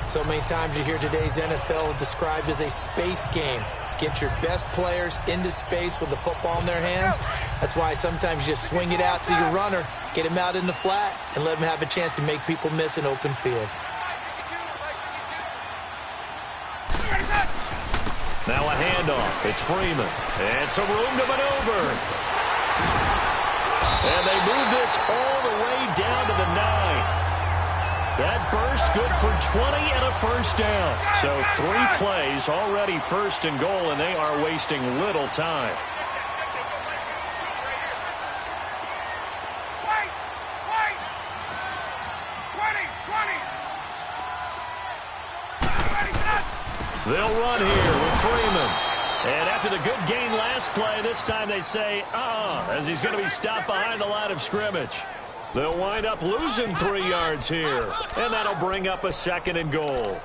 [SPEAKER 4] So many times you hear today's NFL described as a space game. Get your best players into space with the football in their hands. That's why sometimes you just swing it out to your runner, get him out in the flat, and let him have a chance to make people miss an open field.
[SPEAKER 3] Now a handoff. It's Freeman. And some room to maneuver. And they move this all the way down to the 9. That burst good for 20 and a 1st down. So 3 plays already 1st and goal, and they are wasting little time.
[SPEAKER 5] Wait! 20!
[SPEAKER 3] They'll run here with Freeman. And after the good gain last play, this time they say, as he's going to be stopped behind the line of scrimmage. They'll wind up losing 3 yards here. And that'll bring up a 2nd and goal.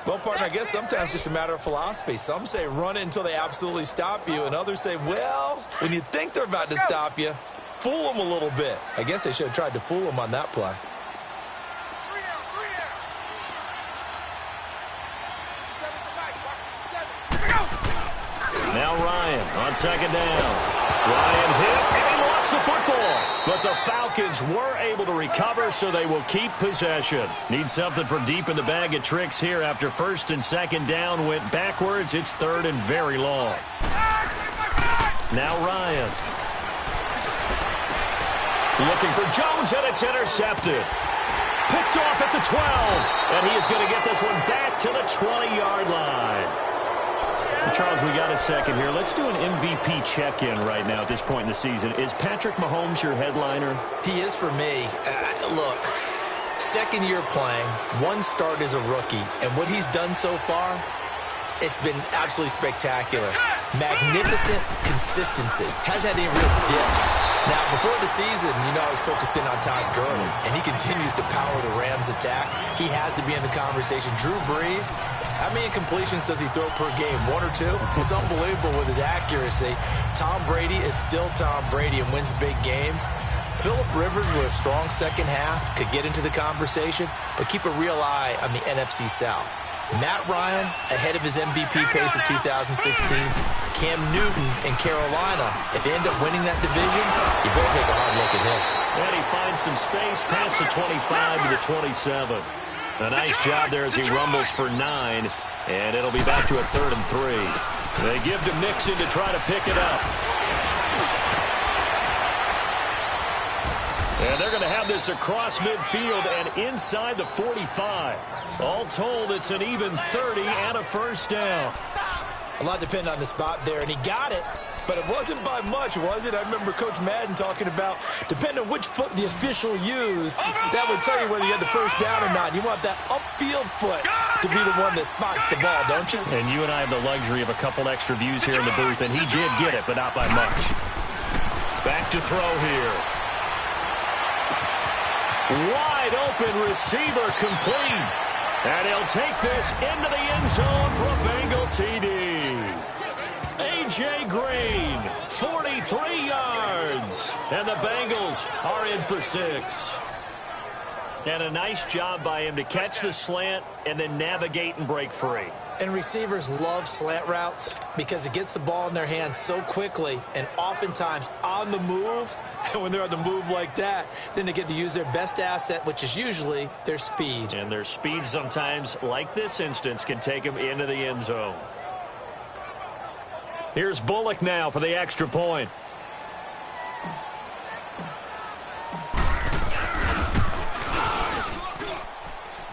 [SPEAKER 4] Well, partner, I guess sometimes it's just a matter of philosophy. Some say run it until they absolutely stop you, and others say, well, when you think they're about to stop you, fool them a little bit. I guess they should have tried to fool them on that play.
[SPEAKER 3] Now Ryan on 2nd down. Ryan hit, and he lost the football. But the Falcons were able to recover, so they will keep possession. Need something for deep in the bag of tricks here after 1st and 2nd down went backwards. It's 3rd and very long. Now Ryan. Looking for Jones, and it's intercepted. Picked off at the 12, and he is going to get this one back to the 20-yard line. Charles, we got a second here. Let's do an MVP check-in right now at this point in the season. Is Patrick Mahomes your headliner?
[SPEAKER 4] He is for me. Look, 2nd year playing, 1 start as a rookie, and what he's done so far, it's been absolutely spectacular. Magnificent consistency. Hasn't had any real dips. Now, before the season, I was focused in on Todd Gurley, and he continues to power the Rams' attack. He has to be in the conversation. Drew Brees, how many completions does he throw per game? 1 or 2? It's unbelievable with his accuracy. Tom Brady is still Tom Brady and wins big games. Phillip Rivers with a strong 2nd half could get into the conversation, but keep a real eye on the NFC South. Matt Ryan ahead of his MVP pace of 2016. Cam Newton in Carolina. If they end up winning that division, you better take a hard look at him.
[SPEAKER 3] And he finds some space past the 25 to the 27. A nice job there as he rumbles for 9. And it'll be back to a 3rd and 3. They give to Mixon to try to pick it up. And they're going to have this across midfield and inside the 45. All told, it's an even 30 and a 1st down.
[SPEAKER 4] A lot depended on the spot there, and he got it, but it wasn't by much, was it? I remember Coach Madden talking about, depending on which foot the official used, that would tell you whether you had the 1st down or not. You want that upfield foot to be the one that spots the ball, don't you?
[SPEAKER 3] And you and I have the luxury of a couple extra views here in the booth, and he did get it, but not by much. Back to throw here. Wide open receiver complete. And he'll take this into the end zone for a Bengal TD. A.J. Green, 43 yards. And the Bengals are in for 6. And a nice job by him to catch the slant and then navigate and break free.
[SPEAKER 4] And receivers love slant routes because it gets the ball in their hands so quickly and oftentimes on the move. And when they're on the move like that, then they get to use their best asset, which is usually their speed.
[SPEAKER 3] And their speed sometimes, like this instance, can take them into the end zone. Here's Bullock now for the extra point.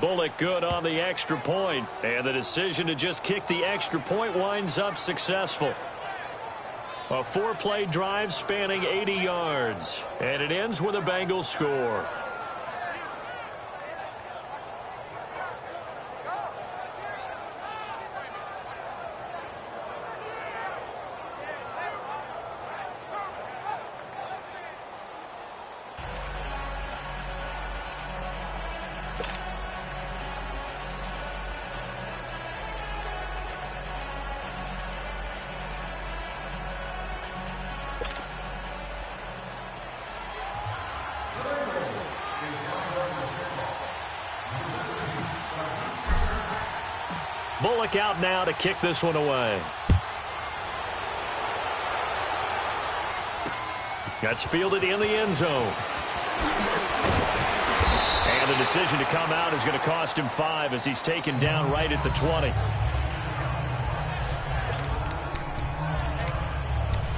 [SPEAKER 3] Bullock good on the extra point, and the decision to just kick the extra point winds up successful. A 4-play drive spanning 80 yards, and it ends with a Bengals score. Bullock out now to kick this one away. That's fielded in the end zone. And the decision to come out is going to cost him 5 as he's taken down right at the 20.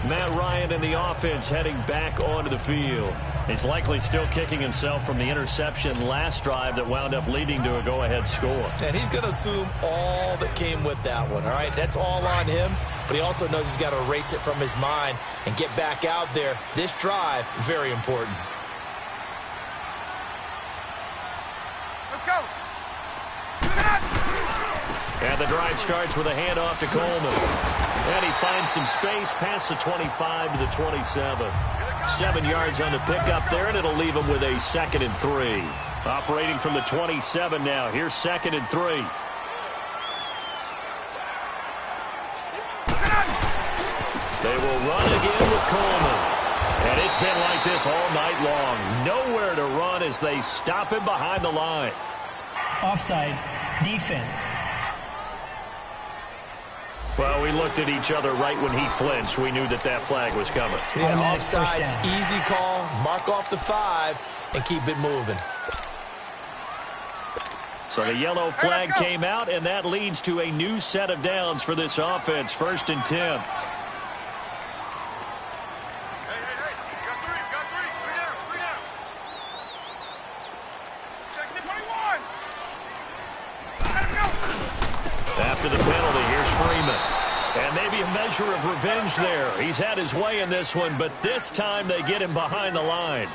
[SPEAKER 3] Matt Ryan and the offense heading back onto the field. He's likely still kicking himself from the interception last drive that wound up leading to a go-ahead score.
[SPEAKER 4] And he's going to assume all that came with that one, all right? That's all on him, but he also knows he's got to erase it from his mind and get back out there. This drive, very important.
[SPEAKER 5] Let's go.
[SPEAKER 3] And the drive starts with a handoff to Coleman. And he finds some space past the 25 to the 27. 7 yards on the pickup there, and it'll leave him with a 2nd and 3. Operating from the 27 now. Here's 2nd and 3. They will run again with Coleman. And it's been like this all night long. Nowhere to run as they stop him behind the line.
[SPEAKER 6] Offside, defense.
[SPEAKER 3] Well, we looked at each other right when he flinched. We knew that that flag was coming.
[SPEAKER 4] Yeah,
[SPEAKER 6] Automatic first
[SPEAKER 4] offsides,
[SPEAKER 6] down.
[SPEAKER 4] easy call, mark off the 5, and keep it moving.
[SPEAKER 3] So the yellow flag came out, and that leads to a new set of downs for this offense. 1st and 10.
[SPEAKER 5] Hey, you got 3, you got 3. 3 down. Check me 21. Let him go.
[SPEAKER 3] After the penalty, here's Freeman. And maybe a measure of revenge there. He's had his way in this one, but this time they get him behind the line.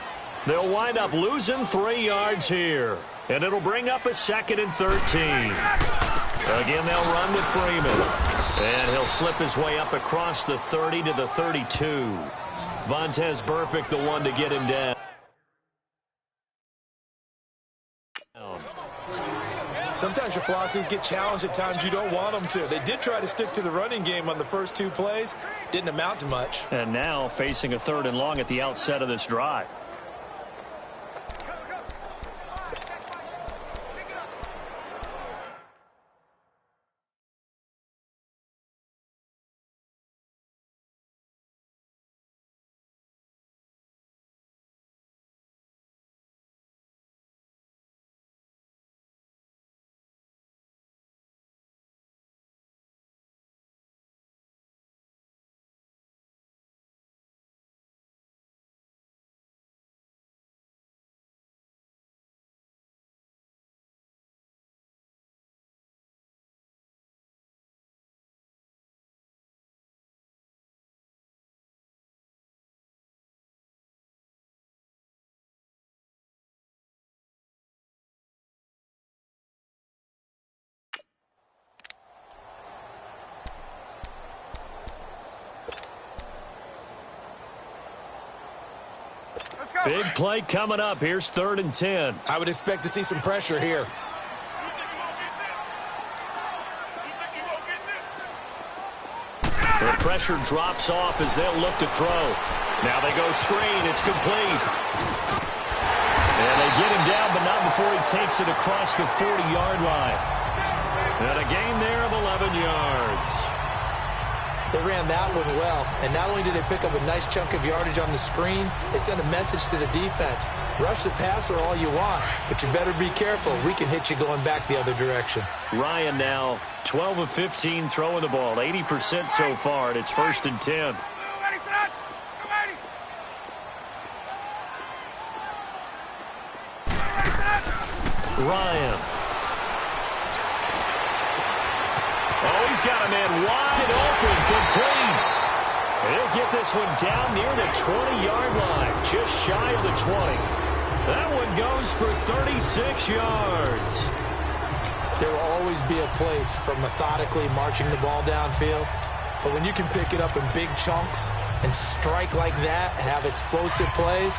[SPEAKER 3] They'll wind up losing 3 yards here. And it'll bring up a 2nd and 13. Again, they'll run with Freeman. And he'll slip his way up across the 30 to the 32. Vontaze Burfict, the one to get him down.
[SPEAKER 4] Sometimes your philosophies get challenged at times you don't want them to. They did try to stick to the running game on the first 2 plays. Didn't amount to much.
[SPEAKER 3] And now facing a 3rd and long at the outset of this drive.
[SPEAKER 5] Let's go.
[SPEAKER 3] Big play coming up. Here's 3rd and 10.
[SPEAKER 4] I would expect to see some pressure here.
[SPEAKER 3] The pressure drops off as they'll look to throw. Now they go screen. It's complete. And they get him down, but not before he takes it across the 40-yard line. And a gain there of 11 yards.
[SPEAKER 4] They ran that one well, and not only did they pick up a nice chunk of yardage on the screen, they sent a message to the defense. Rush the passer all you want, but you better be careful. We can hit you going back the other direction.
[SPEAKER 3] Ryan now 12 of 15 throwing the ball, 80% so far, and it's 1st and 10. Ryan. Oh, he's got a man wide open, complete. He'll get this one down near the 20-yard line, just shy of the 20. That one goes for 36 yards.
[SPEAKER 4] There will always be a place for methodically marching the ball downfield, but when you can pick it up in big chunks and strike like that, have explosive plays,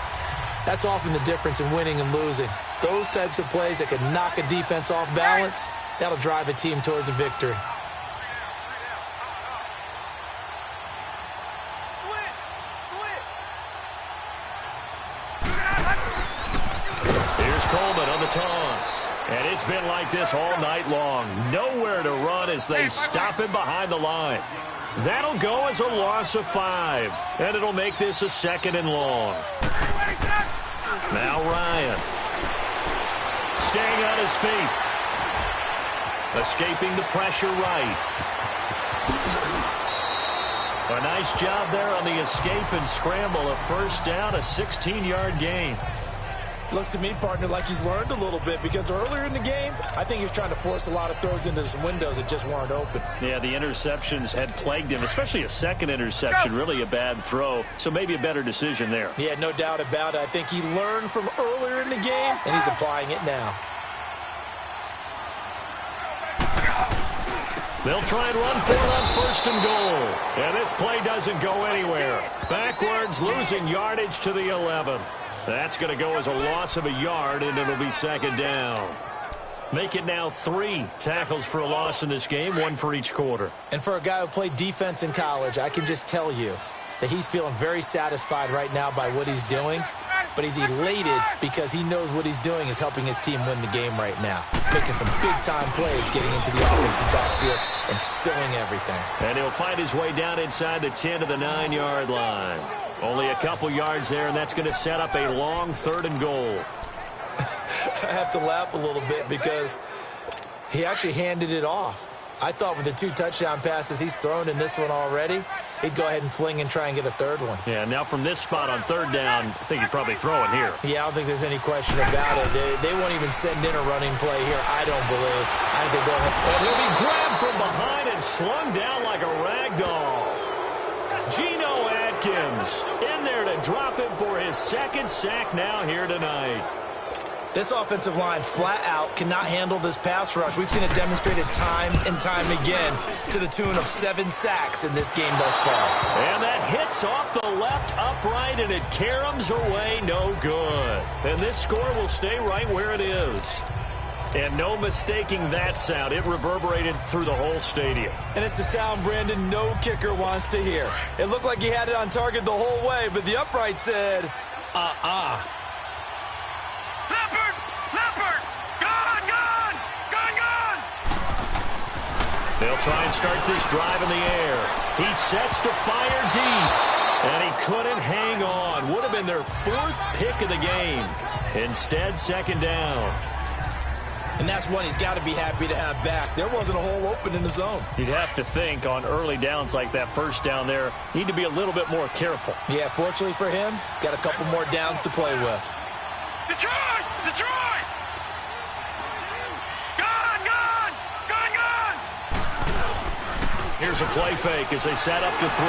[SPEAKER 4] that's often the difference in winning and losing. Those types of plays that can knock a defense off balance, that'll drive a team towards a victory.
[SPEAKER 3] Here's Coleman on the toss. And it's been like this all night long. Nowhere to run as they stop him behind the line. That'll go as a loss of 5. And it'll make this a 2nd and long. Now Ryan. Staying on his feet. Escaping the pressure right. A nice job there on the escape and scramble. A 1st down, a 16-yard gain.
[SPEAKER 4] Looks to me, partner, like he's learned a little bit, because earlier in the game, I think he was trying to force a lot of throws into some windows that just weren't open.
[SPEAKER 3] Yeah, the interceptions had plagued him, especially a 2nd interception, really a bad throw, so maybe a better decision there.
[SPEAKER 4] Yeah, no doubt about it. I think he learned from earlier in the game, and he's applying it now.
[SPEAKER 3] They'll try and run for it on 1st and goal. And this play doesn't go anywhere. Backwards, losing yardage to the 11. That's going to go as a loss of a yard, and it'll be 2nd down. Make it now 3 tackles for a loss in this game, 1 for each quarter.
[SPEAKER 4] And for a guy who played defense in college, I can just tell you that he's feeling very satisfied right now by what he's doing. But he's elated because he knows what he's doing is helping his team win the game right now. Making some big-time plays, getting into the offense's backfield and spilling everything.
[SPEAKER 3] And he'll find his way down inside the 10 to the 9-yard line. Only a couple yards there, and that's going to set up a long 3rd and goal.
[SPEAKER 4] I have to laugh a little bit because he actually handed it off. I thought with the 2 touchdown passes he's thrown in this one already, he'd go ahead and fling and try and get a 3rd one.
[SPEAKER 3] Yeah, now from this spot on 3rd down, I think he'd probably throw it here.
[SPEAKER 4] Yeah, I don't think there's any question about it. They won't even send in a running play here, I don't believe. I think they go ahead.
[SPEAKER 3] And he'll be grabbed from behind and slung down like a rag doll. Geno Atkins in there to drop him for his 2nd sack now here tonight.
[SPEAKER 4] This offensive line flat out cannot handle this pass rush. We've seen it demonstrated time and time again to the tune of 7 sacks in this game thus far.
[SPEAKER 3] And that hits off the left upright, and it caroms away no good. And this score will stay right where it is. And no mistaking that sound. It reverberated through the whole stadium.
[SPEAKER 4] And it's the sound, Brandon, no kicker wants to hear. It looked like he had it on target the whole way, but the upright said,
[SPEAKER 3] They'll try and start this drive in the air. He sets to fire deep, and he couldn't hang on. Would have been their 4th pick of the game. Instead, 2nd down.
[SPEAKER 4] And that's one he's got to be happy to have back. There wasn't a hole open in the zone.
[SPEAKER 3] You'd have to think on early downs like that 1st down there, need to be a little bit more careful.
[SPEAKER 4] Yeah, fortunately for him, got a couple more downs to play with.
[SPEAKER 5] Detroit! Detroit!
[SPEAKER 3] Here's a play fake as they set up to throw.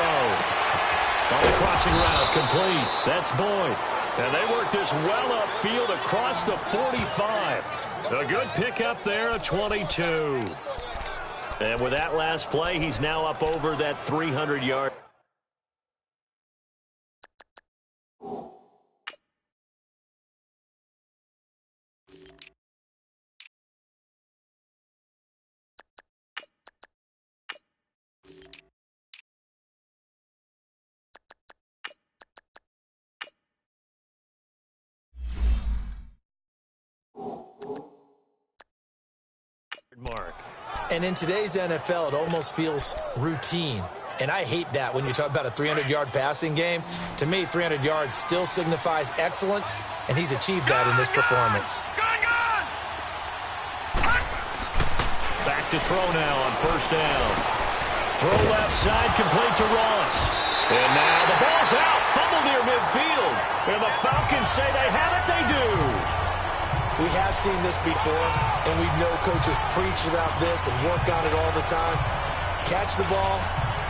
[SPEAKER 3] On the crossing route, complete. That's Boyd. And they work this well upfield across the 45. A good pickup there, a 22. And with that last play, he's now up over that 300-yard.
[SPEAKER 4] And in today's NFL, it almost feels routine. And I hate that when you talk about a 300-yard passing game. To me, 300 yards still signifies excellence, and he's achieved that in this performance.
[SPEAKER 3] Back to throw now on first down. Throw left side, complete to Ross. And now the ball's out, fumble near midfield. And the Falcons say they have it, they do.
[SPEAKER 4] We have seen this before, and we know coaches preach about this and work on it all the time. Catch the ball.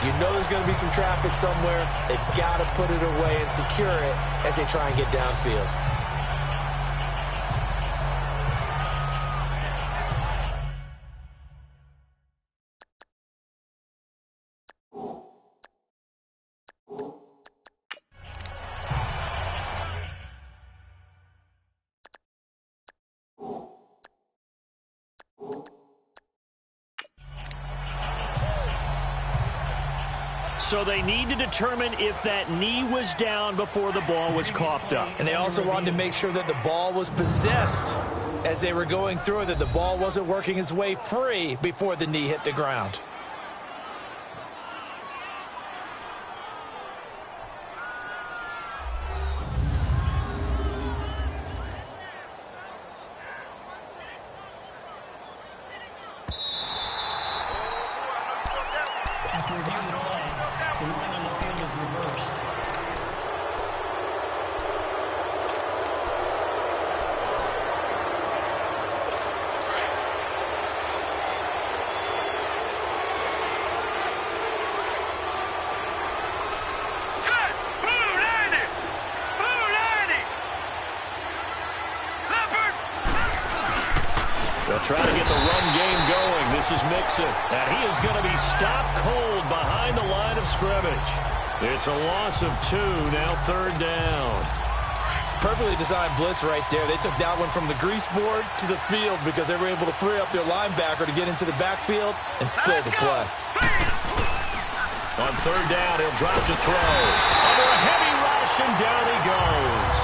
[SPEAKER 4] You know there's going to be some traffic somewhere. They've got to put it away and secure it as they try and get downfield.
[SPEAKER 3] So they need to determine if that knee was down before the ball was coughed up.
[SPEAKER 4] And they also wanted to make sure that the ball was possessed as they were going through it, that the ball wasn't working its way free before the knee hit the ground.
[SPEAKER 6] After reviewing the play, the ruling on the field is reversed.
[SPEAKER 3] They'll try to get the run game going. This is Mixon. And he is going to be stopped cold behind the line of scrimmage. It's a loss of 2, now third down.
[SPEAKER 4] Perfectly designed blitz right there. They took that one from the grease board to the field because they were able to free up their linebacker to get into the backfield and spill the play.
[SPEAKER 3] On third down, he'll drop to throw. Under a heavy rush, and down he goes.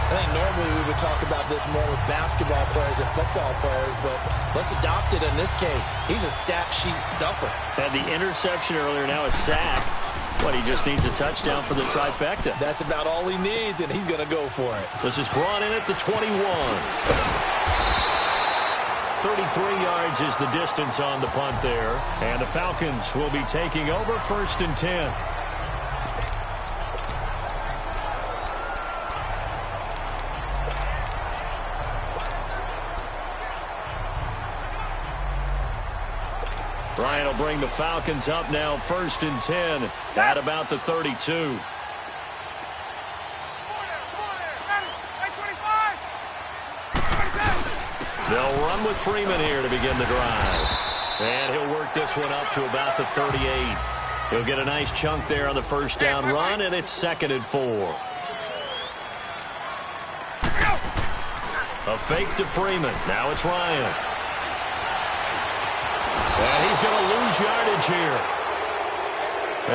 [SPEAKER 4] I think normally we would talk about this more with basketball players and football players, but let's adopt it in this case. He's a stat sheet stuffer.
[SPEAKER 3] Had the interception earlier, now a sack. But he just needs a touchdown for the trifecta.
[SPEAKER 4] That's about all he needs, and he's going to go for it.
[SPEAKER 3] This is brought in at the 21. 33 yards is the distance on the punt there. And the Falcons will be taking over 1st and 10. Brian will bring the Falcons up now 1st and 10 at about the 32. They'll run with Freeman here to begin the drive. And he'll work this one up to about the 38. He'll get a nice chunk there on the first down run, and it's 2nd and 4. A fake to Freeman. Now it's Ryan. And he's going to lose yardage here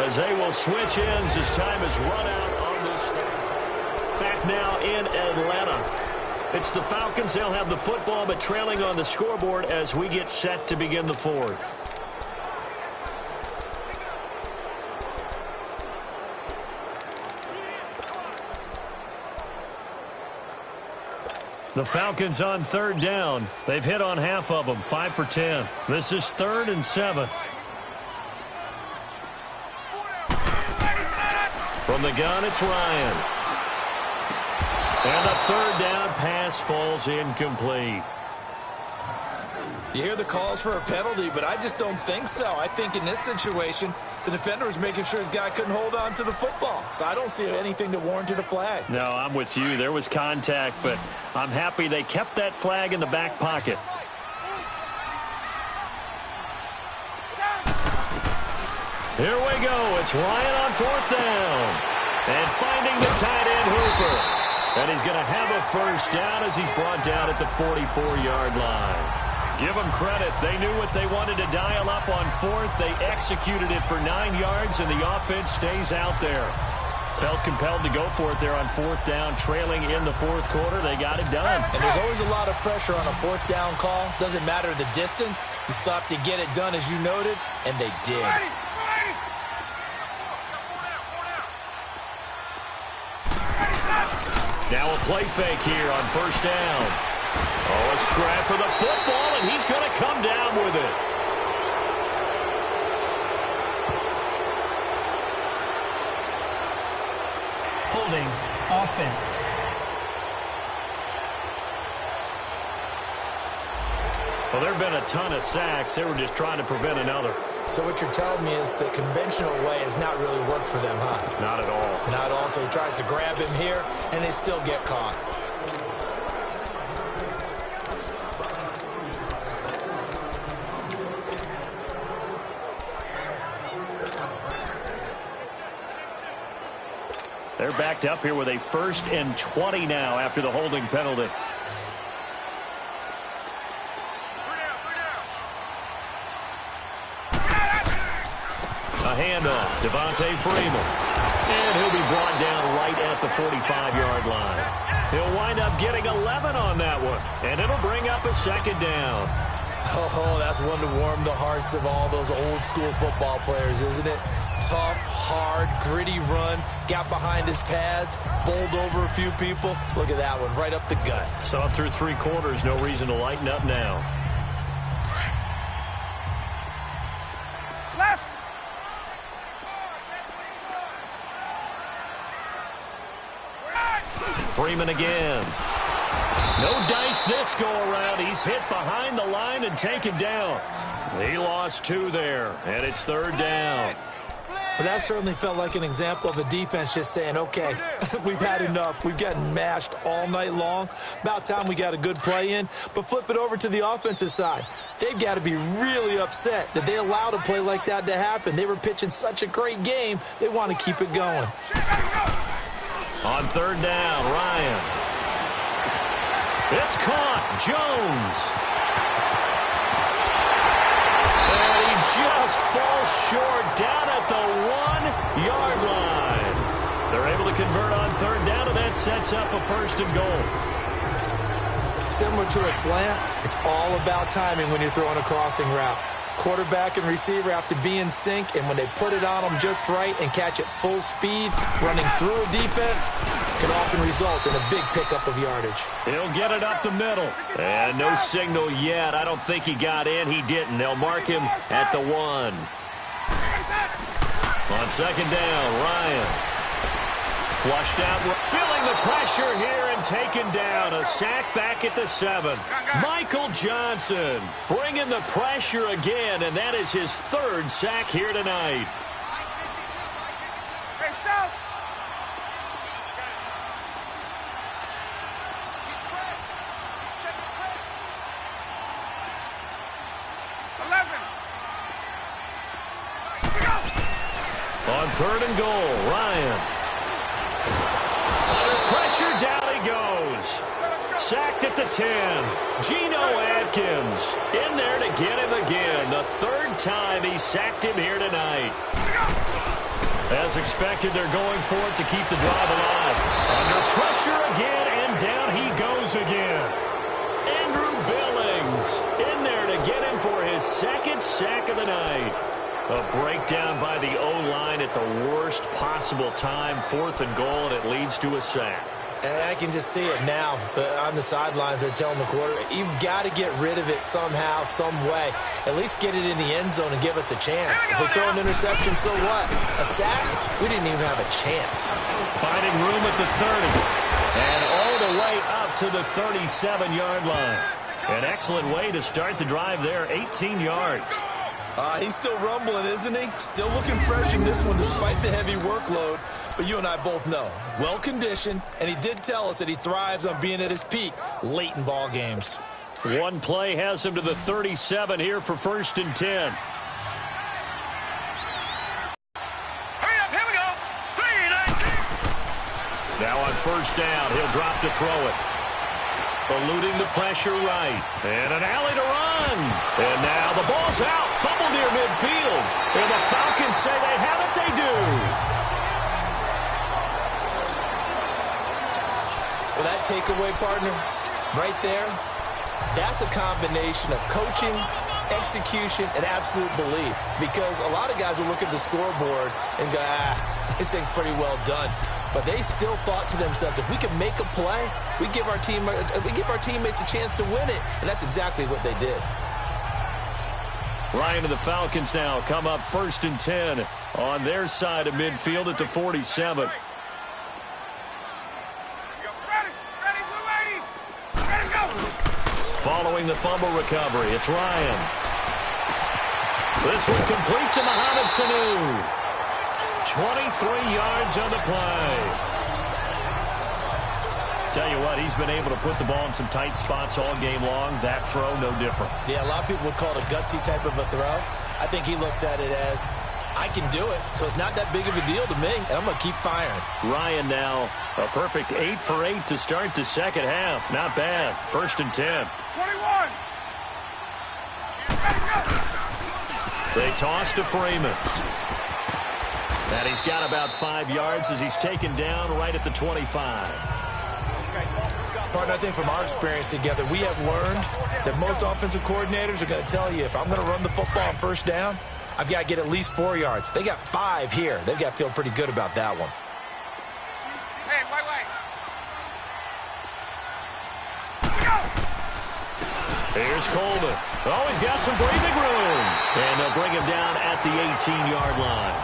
[SPEAKER 3] as they will switch ends as time is run out on this third. Back now in Atlanta. It's the Falcons. They'll have the football, but trailing on the scoreboard as we get set to begin the 4th. The Falcons on third down. They've hit on half of them, 5 for 10. This is 3rd and 7. From the gun, it's Ryan. And the 3rd down pass falls incomplete.
[SPEAKER 4] You hear the calls for a penalty, but I just don't think so. I think in this situation, the defender was making sure his guy couldn't hold on to the football. So I don't see anything that warranted a flag.
[SPEAKER 3] No, I'm with you. There was contact, but I'm happy they kept that flag in the back pocket. Here we go. It's Ryan on 4th down. And finding the tight end Hooper. And he's going to have a first down as he's brought down at the 44-yard line. Give them credit. They knew what they wanted to dial up on 4th. They executed it for 9 yards, and the offense stays out there. Felt compelled to go for it there on fourth down, trailing in the fourth quarter. They got it done.
[SPEAKER 4] And there's always a lot of pressure on a fourth down call. Doesn't matter the distance. You stop to get it done, as you noted, and they did.
[SPEAKER 3] Now a play fake here on first down. Oh, a scrap for the football, and he's going to come down with it.
[SPEAKER 6] Holding offense.
[SPEAKER 3] Well, there have been a ton of sacks. They were just trying to prevent another.
[SPEAKER 4] So what you're telling me is the conventional way has not really worked for them, huh?
[SPEAKER 3] Not at all.
[SPEAKER 4] Not at all. So he tries to grab him here, and they still get caught.
[SPEAKER 3] They're backed up here with a 1st and 20 now after the holding penalty. A handoff, Devontae Freeman. And he'll be brought down right at the 45-yard line. He'll wind up getting 11 on that one, and it'll bring up a 2nd down.
[SPEAKER 4] Oh, that's one to warm the hearts of all those old-school football players, isn't it? Tough, hard, gritty run, got behind his pads, bowled over a few people. Look at that one, right up the gut.
[SPEAKER 3] So through 3 quarters, no reason to lighten up now.
[SPEAKER 5] Left.
[SPEAKER 3] Freeman again. No dice this go-around. He's hit behind the line and taken down. He lost 2 there, and it's 3rd down.
[SPEAKER 4] But that certainly felt like an example of a defense just saying, okay, we've had enough. We've gotten mashed all night long. About time we got a good play in. But flip it over to the offensive side. They've got to be really upset that they allowed a play like that to happen. They were pitching such a great game. They want to keep it going.
[SPEAKER 3] On 3rd down, Ryan. It's caught. Jones. And he just falls short down at the 1-yard line. They're able to convert on 3rd down, and that sets up a 1st and goal.
[SPEAKER 4] Similar to a slant, it's all about timing when you're throwing a crossing route. Quarterback and receiver have to be in sync, and when they put it on them just right and catch it full speed, running through a defense can often result in a big pickup of yardage.
[SPEAKER 3] He'll get it up the middle. And no signal yet. I don't think he got in. He didn't. They'll mark him at the 1. On 2nd down, Ryan. Flushed out, feeling the pressure here and taken down. A sack back at the 7. Michael Johnson bringing the pressure again, and that is his 3rd sack here tonight.
[SPEAKER 5] Hey, South.
[SPEAKER 3] On 3rd and goal, Ryan. Under pressure, down he goes. Sacked at the 10. Geno Atkins in there to get him again. The 3rd time he sacked him here tonight. As expected, they're going for it to keep the drive alive. Under pressure again, and down he goes again. Andrew Billings in there to get him for his 2nd sack of the night. A breakdown by the O-line at the worst possible time. 4th and goal, and it leads to a sack.
[SPEAKER 4] And I can just see it now. On the sidelines, they're telling the quarterback, you've got to get rid of it somehow, some way. At least get it in the end zone and give us a chance. If we throw an interception, so what? A sack? We didn't even have a chance.
[SPEAKER 3] Finding room at the 30. And all the way up to the 37-yard line. An excellent way to start the drive there, 18 yards.
[SPEAKER 4] He's still rumbling, isn't he? Still looking fresh in this one despite the heavy workload. But you and I both know, well-conditioned, and he did tell us that he thrives on being at his peak late in ball games.
[SPEAKER 3] One play has him to the 37 here for 1st and 10.
[SPEAKER 5] Hurry up, here we go. 3-19.
[SPEAKER 3] Now on 1st down, he'll drop to throw it. Eluding the pressure right. And an alley to run. And now the ball's out. Fumble near midfield. And the Falcons say they have it. They do.
[SPEAKER 4] that takeaway, partner, right there, that's a combination of coaching, execution, and absolute belief. Because a lot of guys will look at the scoreboard and go, this thing's pretty well done. But they still thought to themselves, if we can make a play, we give our teammates a chance to win it. And that's exactly what they did.
[SPEAKER 3] Ryan and the Falcons now come up 1st and 10 on their side of midfield at the 47. Following the fumble recovery, it's Ryan. This one complete to Mohamed Sanu. 23 yards on the play. Tell you what, he's been able to put the ball in some tight spots all game long. That throw, no different.
[SPEAKER 4] Yeah, a lot of people would call it a gutsy type of a throw. I think he looks at it as, I can do it, so it's not that big of a deal to me, and I'm going to keep firing.
[SPEAKER 3] Ryan now a perfect 8 for 8 to start the second half. Not bad. 1st and 10.
[SPEAKER 5] 21.
[SPEAKER 3] They toss to Freeman. And he's got about 5 yards as he's taken down right at the 25.
[SPEAKER 4] Partner, I think from our experience together, we have learned that most offensive coordinators are going to tell you, if I'm going to run the football on 1st down, I've got to get at least 4 yards. They got 5 here. They've got to feel pretty good about that one.
[SPEAKER 5] Hey, wait.
[SPEAKER 3] Here's Coleman. Oh, he's got some breathing room. And they'll bring him down at the 18-yard line.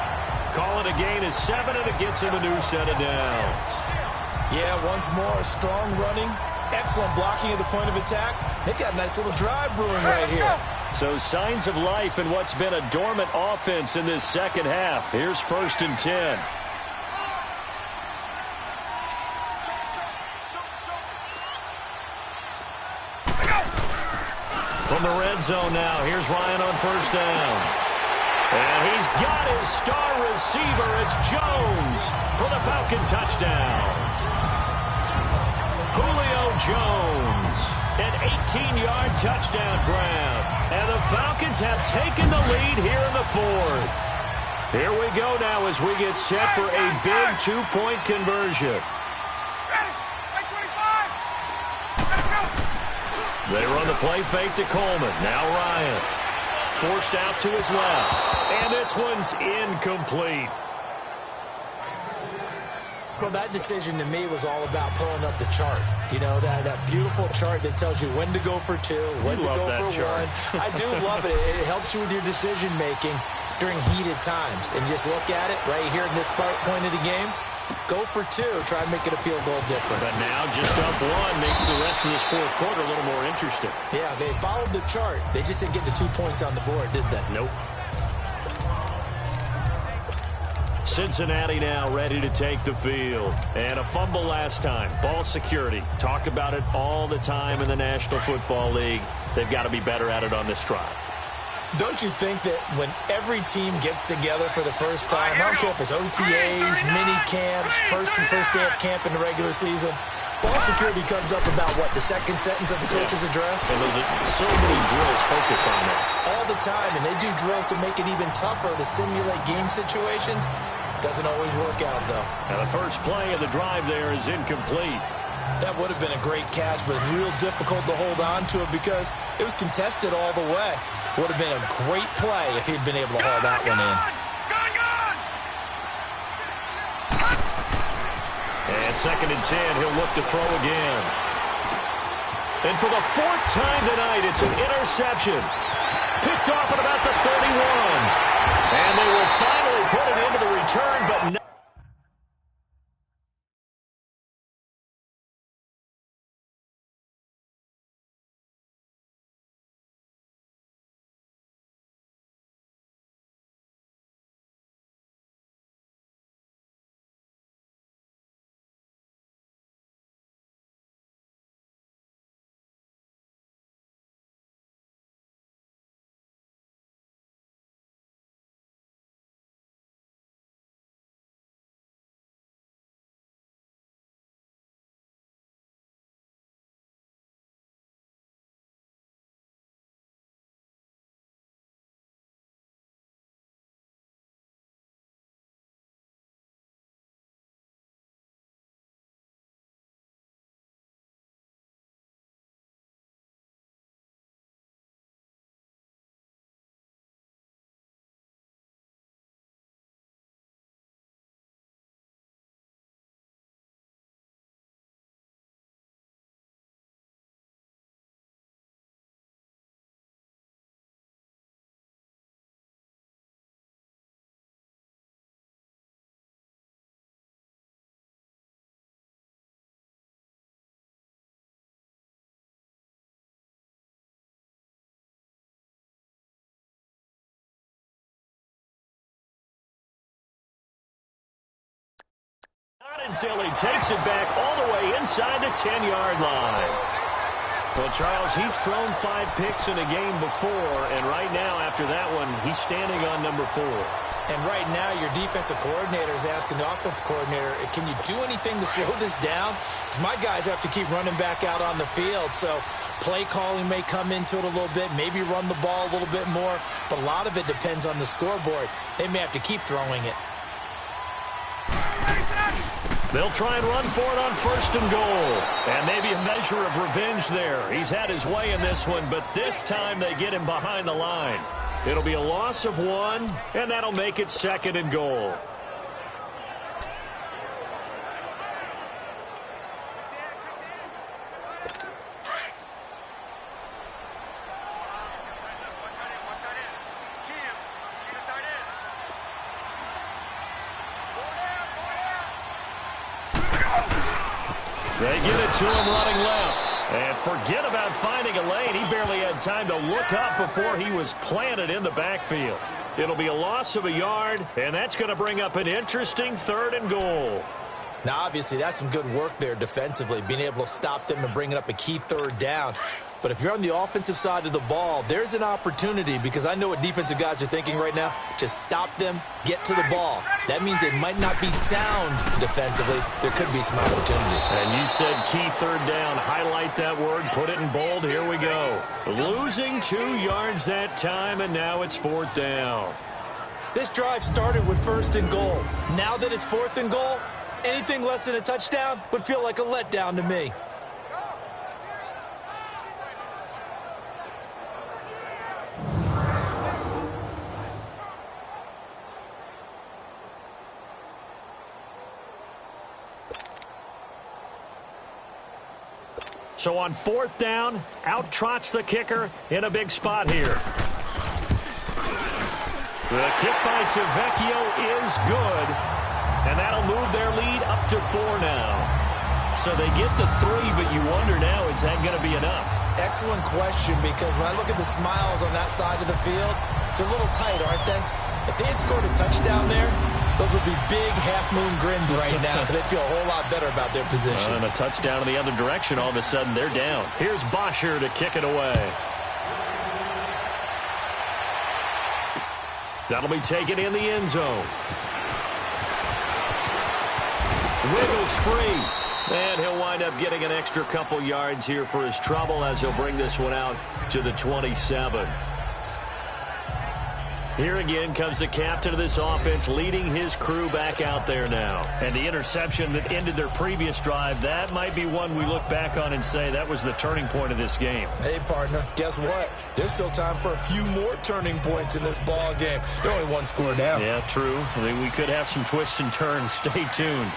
[SPEAKER 3] Call it a gain of 7, and it gets him a new set of downs.
[SPEAKER 4] Yeah, once more, strong running, excellent blocking at the point of attack. They've got a nice little drive brewing right here.
[SPEAKER 3] So signs of life in what's been a dormant offense in this second half. Here's 1st and 10. From the red zone now, here's Ryan on 1st down. And he's got his star receiver. It's Jones for the Falcon touchdown. Julio Jones, an 18-yard touchdown grab. And the Falcons have taken the lead here in the 4th. Here we go now as we get set for a big 2-point conversion. They run the play fake to Coleman. Now Ryan. Forced out to his left. And this one's incomplete.
[SPEAKER 4] Well, that decision to me was all about pulling up the chart. You know, that beautiful chart that tells you when to go for 2, when to go for 1. I do love it. It helps you with your decision-making during heated times. And just look at it right here in this point of the game. Go for 2. Try and make it a field goal difference.
[SPEAKER 3] But now just up 1 makes the rest of this 4th quarter a little more interesting.
[SPEAKER 4] Yeah, they followed the chart. They just didn't get the 2 points on the board, did they?
[SPEAKER 3] Nope. Cincinnati now ready to take the field. And a fumble last time. Ball security. Talk about it all the time in the National Football League. They've got to be better at it on this drive.
[SPEAKER 4] Don't you think that when every team gets together for the first time, I don't care if it's OTAs, mini camps, first day of camp in the regular season, ball security comes up about, what, the second sentence of the coach's address?
[SPEAKER 3] And there's so many drills focus on that.
[SPEAKER 4] All the time, and they do drills to make it even tougher to simulate game situations. Doesn't always work out, though.
[SPEAKER 3] And the first play of the drive there is incomplete.
[SPEAKER 4] That would have been a great catch, but it's real difficult to hold on to it because it was contested all the way. Would have been a great play if he'd been able to haul that one in.
[SPEAKER 3] And 2nd and 10, he'll look to throw again. And for the 4th time tonight, it's an interception. Picked off at about the 31. And they will finally put it into the return, but no. until he takes it back all the way inside the 10-yard line. Well, Charles, he's thrown 5 picks in a game before, and right now, after that one, he's standing on number 4.
[SPEAKER 4] And right now, your defensive coordinator is asking the offensive coordinator, can you do anything to slow this down? Because my guys have to keep running back out on the field. So play calling may come into it a little bit, maybe run the ball a little bit more. But a lot of it depends on the scoreboard. They may have to keep throwing it.
[SPEAKER 3] They'll try and run for it on 1st and goal. And maybe a measure of revenge there. He's had his way in this one, but this time they get him behind the line. It'll be a loss of 1, and that'll make it 2nd and goal. They get it to him running left. And forget about finding a lane. He barely had time to look up before he was planted in the backfield. It'll be a loss of a yard, and that's going to bring up an interesting 3rd and goal.
[SPEAKER 4] Now, obviously, that's some good work there defensively, being able to stop them and bringing up a key 3rd down. But if you're on the offensive side of the ball, there's an opportunity, because I know what defensive guys are thinking right now. Just stop them, get to the ball. That means they might not be sound defensively. There could be some opportunities.
[SPEAKER 3] And you said key 3rd down. Highlight that word, put it in bold. Here we go. Losing 2 yards that time, and now it's 4th down.
[SPEAKER 4] This drive started with 1st and goal. Now that it's 4th and goal, anything less than a touchdown would feel like a letdown to me.
[SPEAKER 3] So on 4th down, out trots the kicker in a big spot here. The kick by Tavecchio is good, and that'll move their lead up to 4 now. So they get the 3, but you wonder now, is that going to be enough?
[SPEAKER 4] Excellent question, because when I look at the smiles on that side of the field, they're a little tight, aren't they? If they had scored a touchdown there, those would be big half-moon grins right now, because they feel a whole lot better about their position.
[SPEAKER 3] And a touchdown in the other direction, all of a sudden they're down. Here's Bosher to kick it away. That'll be taken in the end zone. Wiggles free. And he'll wind up getting an extra couple yards here for his trouble as he'll bring this one out to the 27. Here again comes the captain of this offense leading his crew back out there now. And the interception that ended their previous drive, that might be one we look back on and say that was the turning point of this game.
[SPEAKER 4] Hey, partner, guess what? There's still time for a few more turning points in this ball game. They're only 1 score down.
[SPEAKER 3] Yeah, true. I mean, we could have some twists and turns. Stay tuned.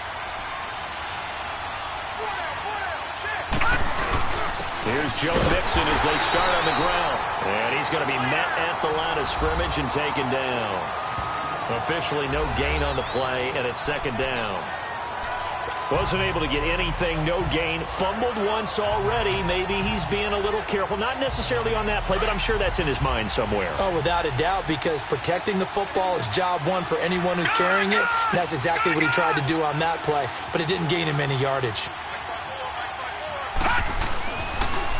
[SPEAKER 3] Here's Joe Mixon as they start on the ground. And he's going to be met at the line of scrimmage and taken down. Officially no gain on the play, and it's 2nd down. Wasn't able to get anything, no gain. Fumbled once already. Maybe he's being a little careful. Not necessarily on that play, but I'm sure that's in his mind somewhere.
[SPEAKER 4] Oh, without a doubt, because protecting the football is job 1 for anyone who's carrying it. And that's exactly what he tried to do on that play, but it didn't gain him any yardage.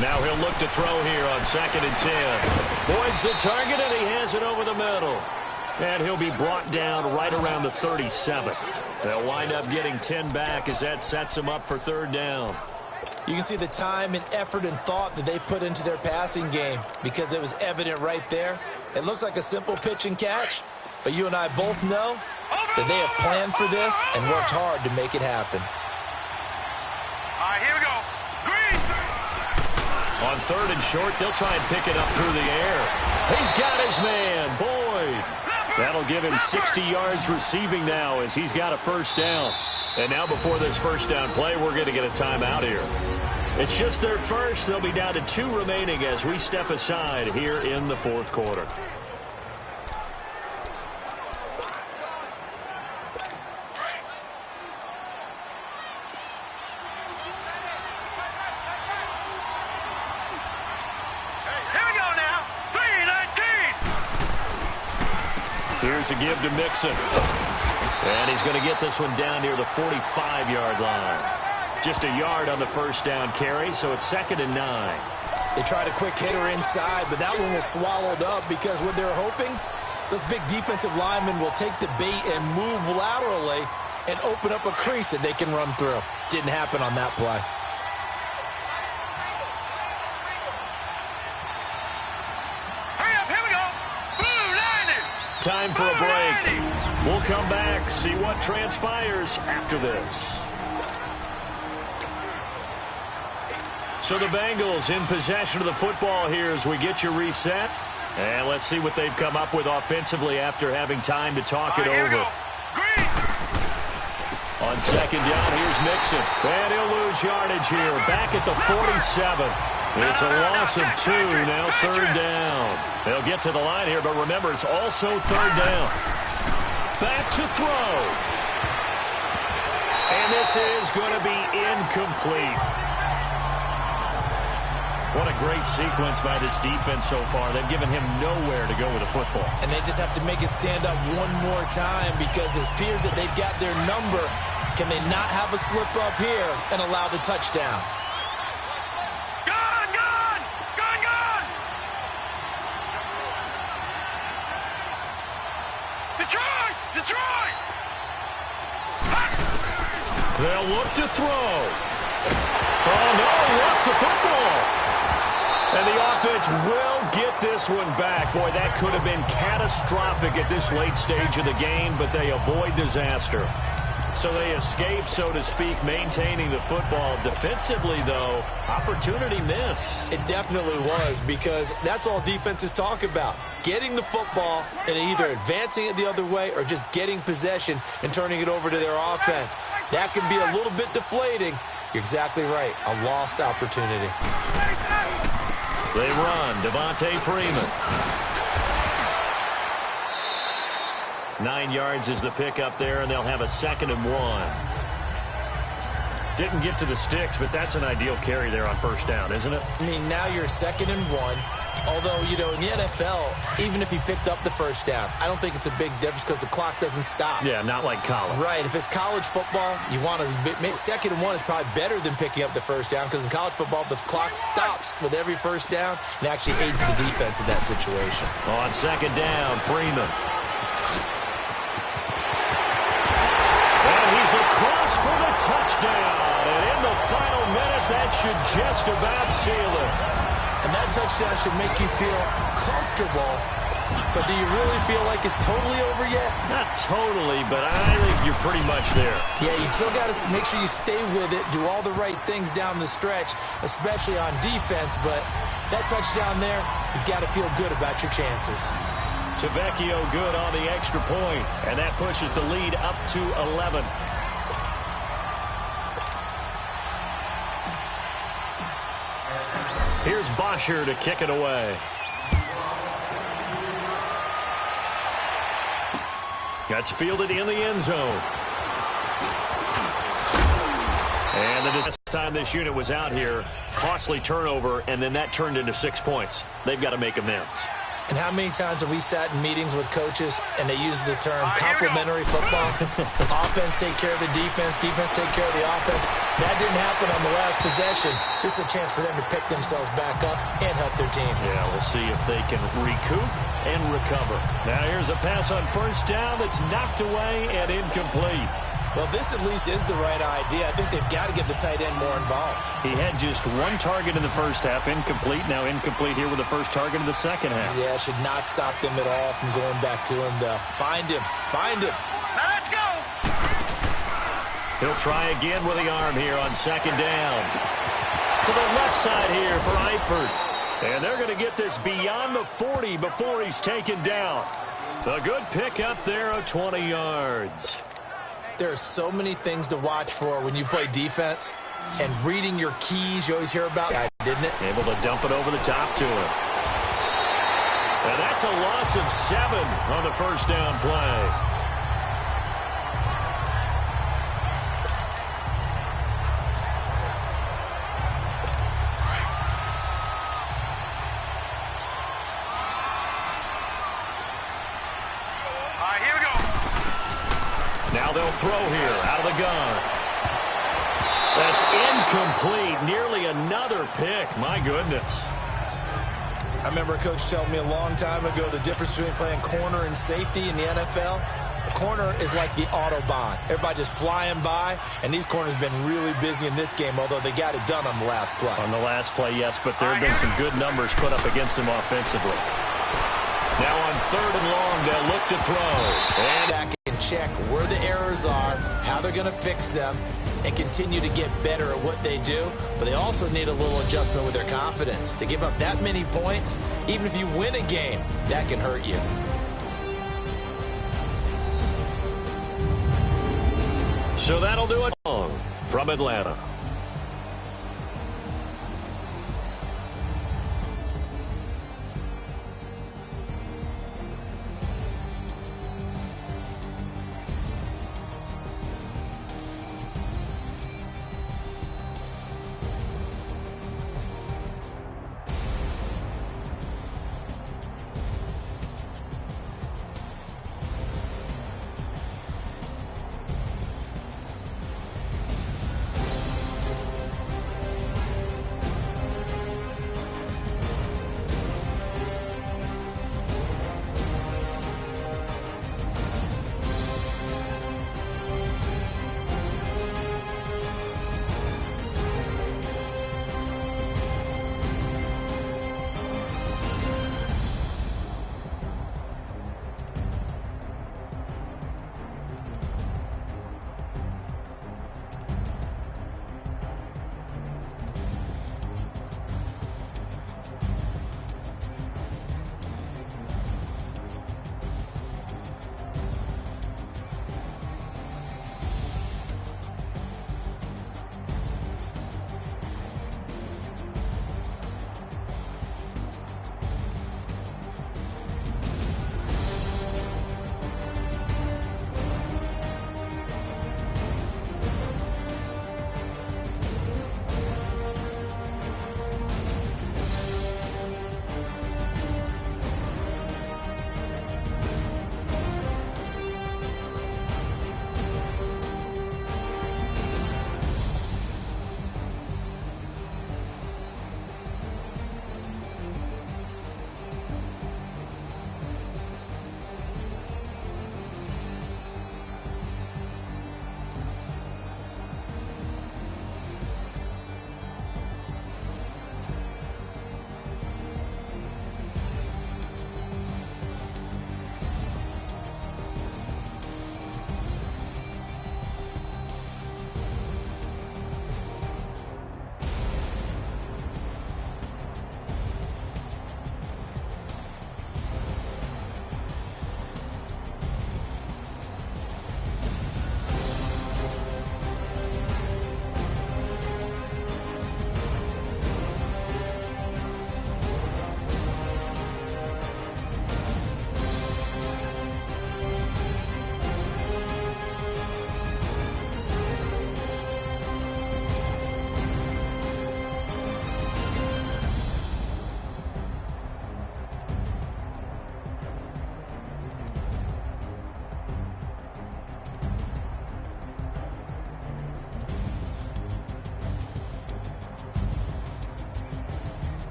[SPEAKER 3] Now he'll look to throw here on 2nd and 10. Boyd's the target, and he has it over the middle. And he'll be brought down right around the 37. They'll wind up getting 10 back as that sets them up for 3rd down.
[SPEAKER 4] You can see the time and effort and thought that they put into their passing game, because it was evident right there. It looks like a simple pitch and catch, but you and I both know that they have planned for this and worked hard to make it happen.
[SPEAKER 5] All right, here we go. Green!
[SPEAKER 3] On 3rd and short, they'll try and pick it up through the air. He's got his man, Boyd. That'll give him 60 yards receiving now as he's got a 1st down. And now before this 1st down play, we're going to get a timeout here. It's just their first. They'll be down to 2 remaining as we step aside here in the 4th quarter. Here's a give to Mixon. And he's going to get this one down near the 45-yard line. Just a yard on the first down carry, so it's 2nd and 9.
[SPEAKER 4] They tried a quick hitter inside, but that one was swallowed up because what they were hoping, those big defensive linemen will take the bait and move laterally and open up a crease that they can run through. Didn't happen on that play.
[SPEAKER 5] Hurry up, here we go. Blue line.
[SPEAKER 3] Time for a break. We'll come back, see what transpires after this. So the Bengals in possession of the football here as we get you reset. And let's see what they've come up with offensively after having time to talk it over. On 2nd down, here's Mixon. And he'll lose yardage here. Back at the 47. It's a loss of 2. Now 3rd down. They'll get to the line here, but remember, it's also 3rd down. Back to throw. And this is going to be incomplete. What a great sequence by this defense so far. They've given him nowhere to go with the football.
[SPEAKER 4] And they just have to make it stand up one more time because it appears that they've got their number. Can they not have a slip up here and allow the touchdown?
[SPEAKER 5] Gone, gone! Gone, gone! Detroit! Detroit!
[SPEAKER 3] They'll look to throw. Oh, no, lost the football. And the offense will get this one back. Boy, that could have been catastrophic at this late stage of the game, but they avoid disaster. So they escape, so to speak, maintaining the football. Defensively, though, opportunity miss.
[SPEAKER 4] It definitely was because that's all defenses talk about. Getting the football and either advancing it the other way or just getting possession and turning it over to their offense. That can be a little bit deflating. You're exactly right. A lost opportunity.
[SPEAKER 3] They run. Devontae Freeman. 9 yards is the pickup there, and they'll have a 2nd and 1. Didn't get to the sticks, but that's an ideal carry there on 1st down, isn't it?
[SPEAKER 4] I mean, now you're 2nd and 1. Although, you know, in the NFL, even if he picked up the 1st down, I don't think it's a big difference because the clock doesn't stop.
[SPEAKER 3] Yeah, not like college.
[SPEAKER 4] Right. If it's college football, you want to 2nd and 1 is probably better than picking up the 1st down because in college football, the clock stops with every 1st down and actually aids the defense in that situation.
[SPEAKER 3] On 2nd down, Freeman. And he's across for the touchdown. And in the final minute, that should just about seal it.
[SPEAKER 4] And that touchdown should make you feel comfortable. But do you really feel like it's totally over yet?
[SPEAKER 3] Not totally, but I think you're pretty much there.
[SPEAKER 4] Yeah, you still got to make sure you stay with it, do all the right things down the stretch, especially on defense. But that touchdown there, you've got to feel good about your chances.
[SPEAKER 3] Tavecchio good on the extra point, and that pushes the lead up to 11. Here's Bosher to kick it away. That's fielded in the end zone. And the last time this unit was out here, costly turnover, and then that turned into 6 points. They've got to make amends.
[SPEAKER 4] And how many times have we sat in meetings with coaches and they use the term complementary football? Offense take care of the defense, defense take care of the offense. That didn't happen on the last possession. This is a chance for them to pick themselves back up and help their team.
[SPEAKER 3] Yeah, we'll see if they can recoup and recover. Now here's a pass on 1st down that's knocked away and incomplete.
[SPEAKER 4] Well, this at least is the right idea. I think they've got to get the tight end more involved.
[SPEAKER 3] He had just 1 target in the 1st half, incomplete. Now incomplete here with the 1st target in the 2nd half.
[SPEAKER 4] Yeah, should not stop them at all from going back to him. Find him. Find him.
[SPEAKER 5] Now let's go.
[SPEAKER 3] He'll try again with the arm here on 2nd down. To the left side here for Eifert. And they're going to get this beyond the 40 before he's taken down. A good pickup there of 20 yards.
[SPEAKER 4] There are so many things to watch for when you play defense. And reading your keys, you always hear about that, didn't it?
[SPEAKER 3] Able to dump it over the top to him. And that's a loss of 7 on the 1st down play. they'll throw here out of the gun. That's incomplete. Nearly another pick. My goodness.
[SPEAKER 4] I remember a coach telling me a long time ago the difference between playing corner and safety in the NFL. The corner is like the Autobahn. Everybody just flying by, and these corners have been really busy in this game, although they got it done on the last play.
[SPEAKER 3] On the last play, yes, but there have been some good numbers put up against them offensively. Now on 3rd and long, they'll look to throw. And
[SPEAKER 4] back and check where the errors are, how they're going to fix them, and continue to get better at what they do. But they also need a little adjustment with their confidence. To give up that many points, even if you win a game, that can hurt you.
[SPEAKER 3] So that'll do it from Atlanta.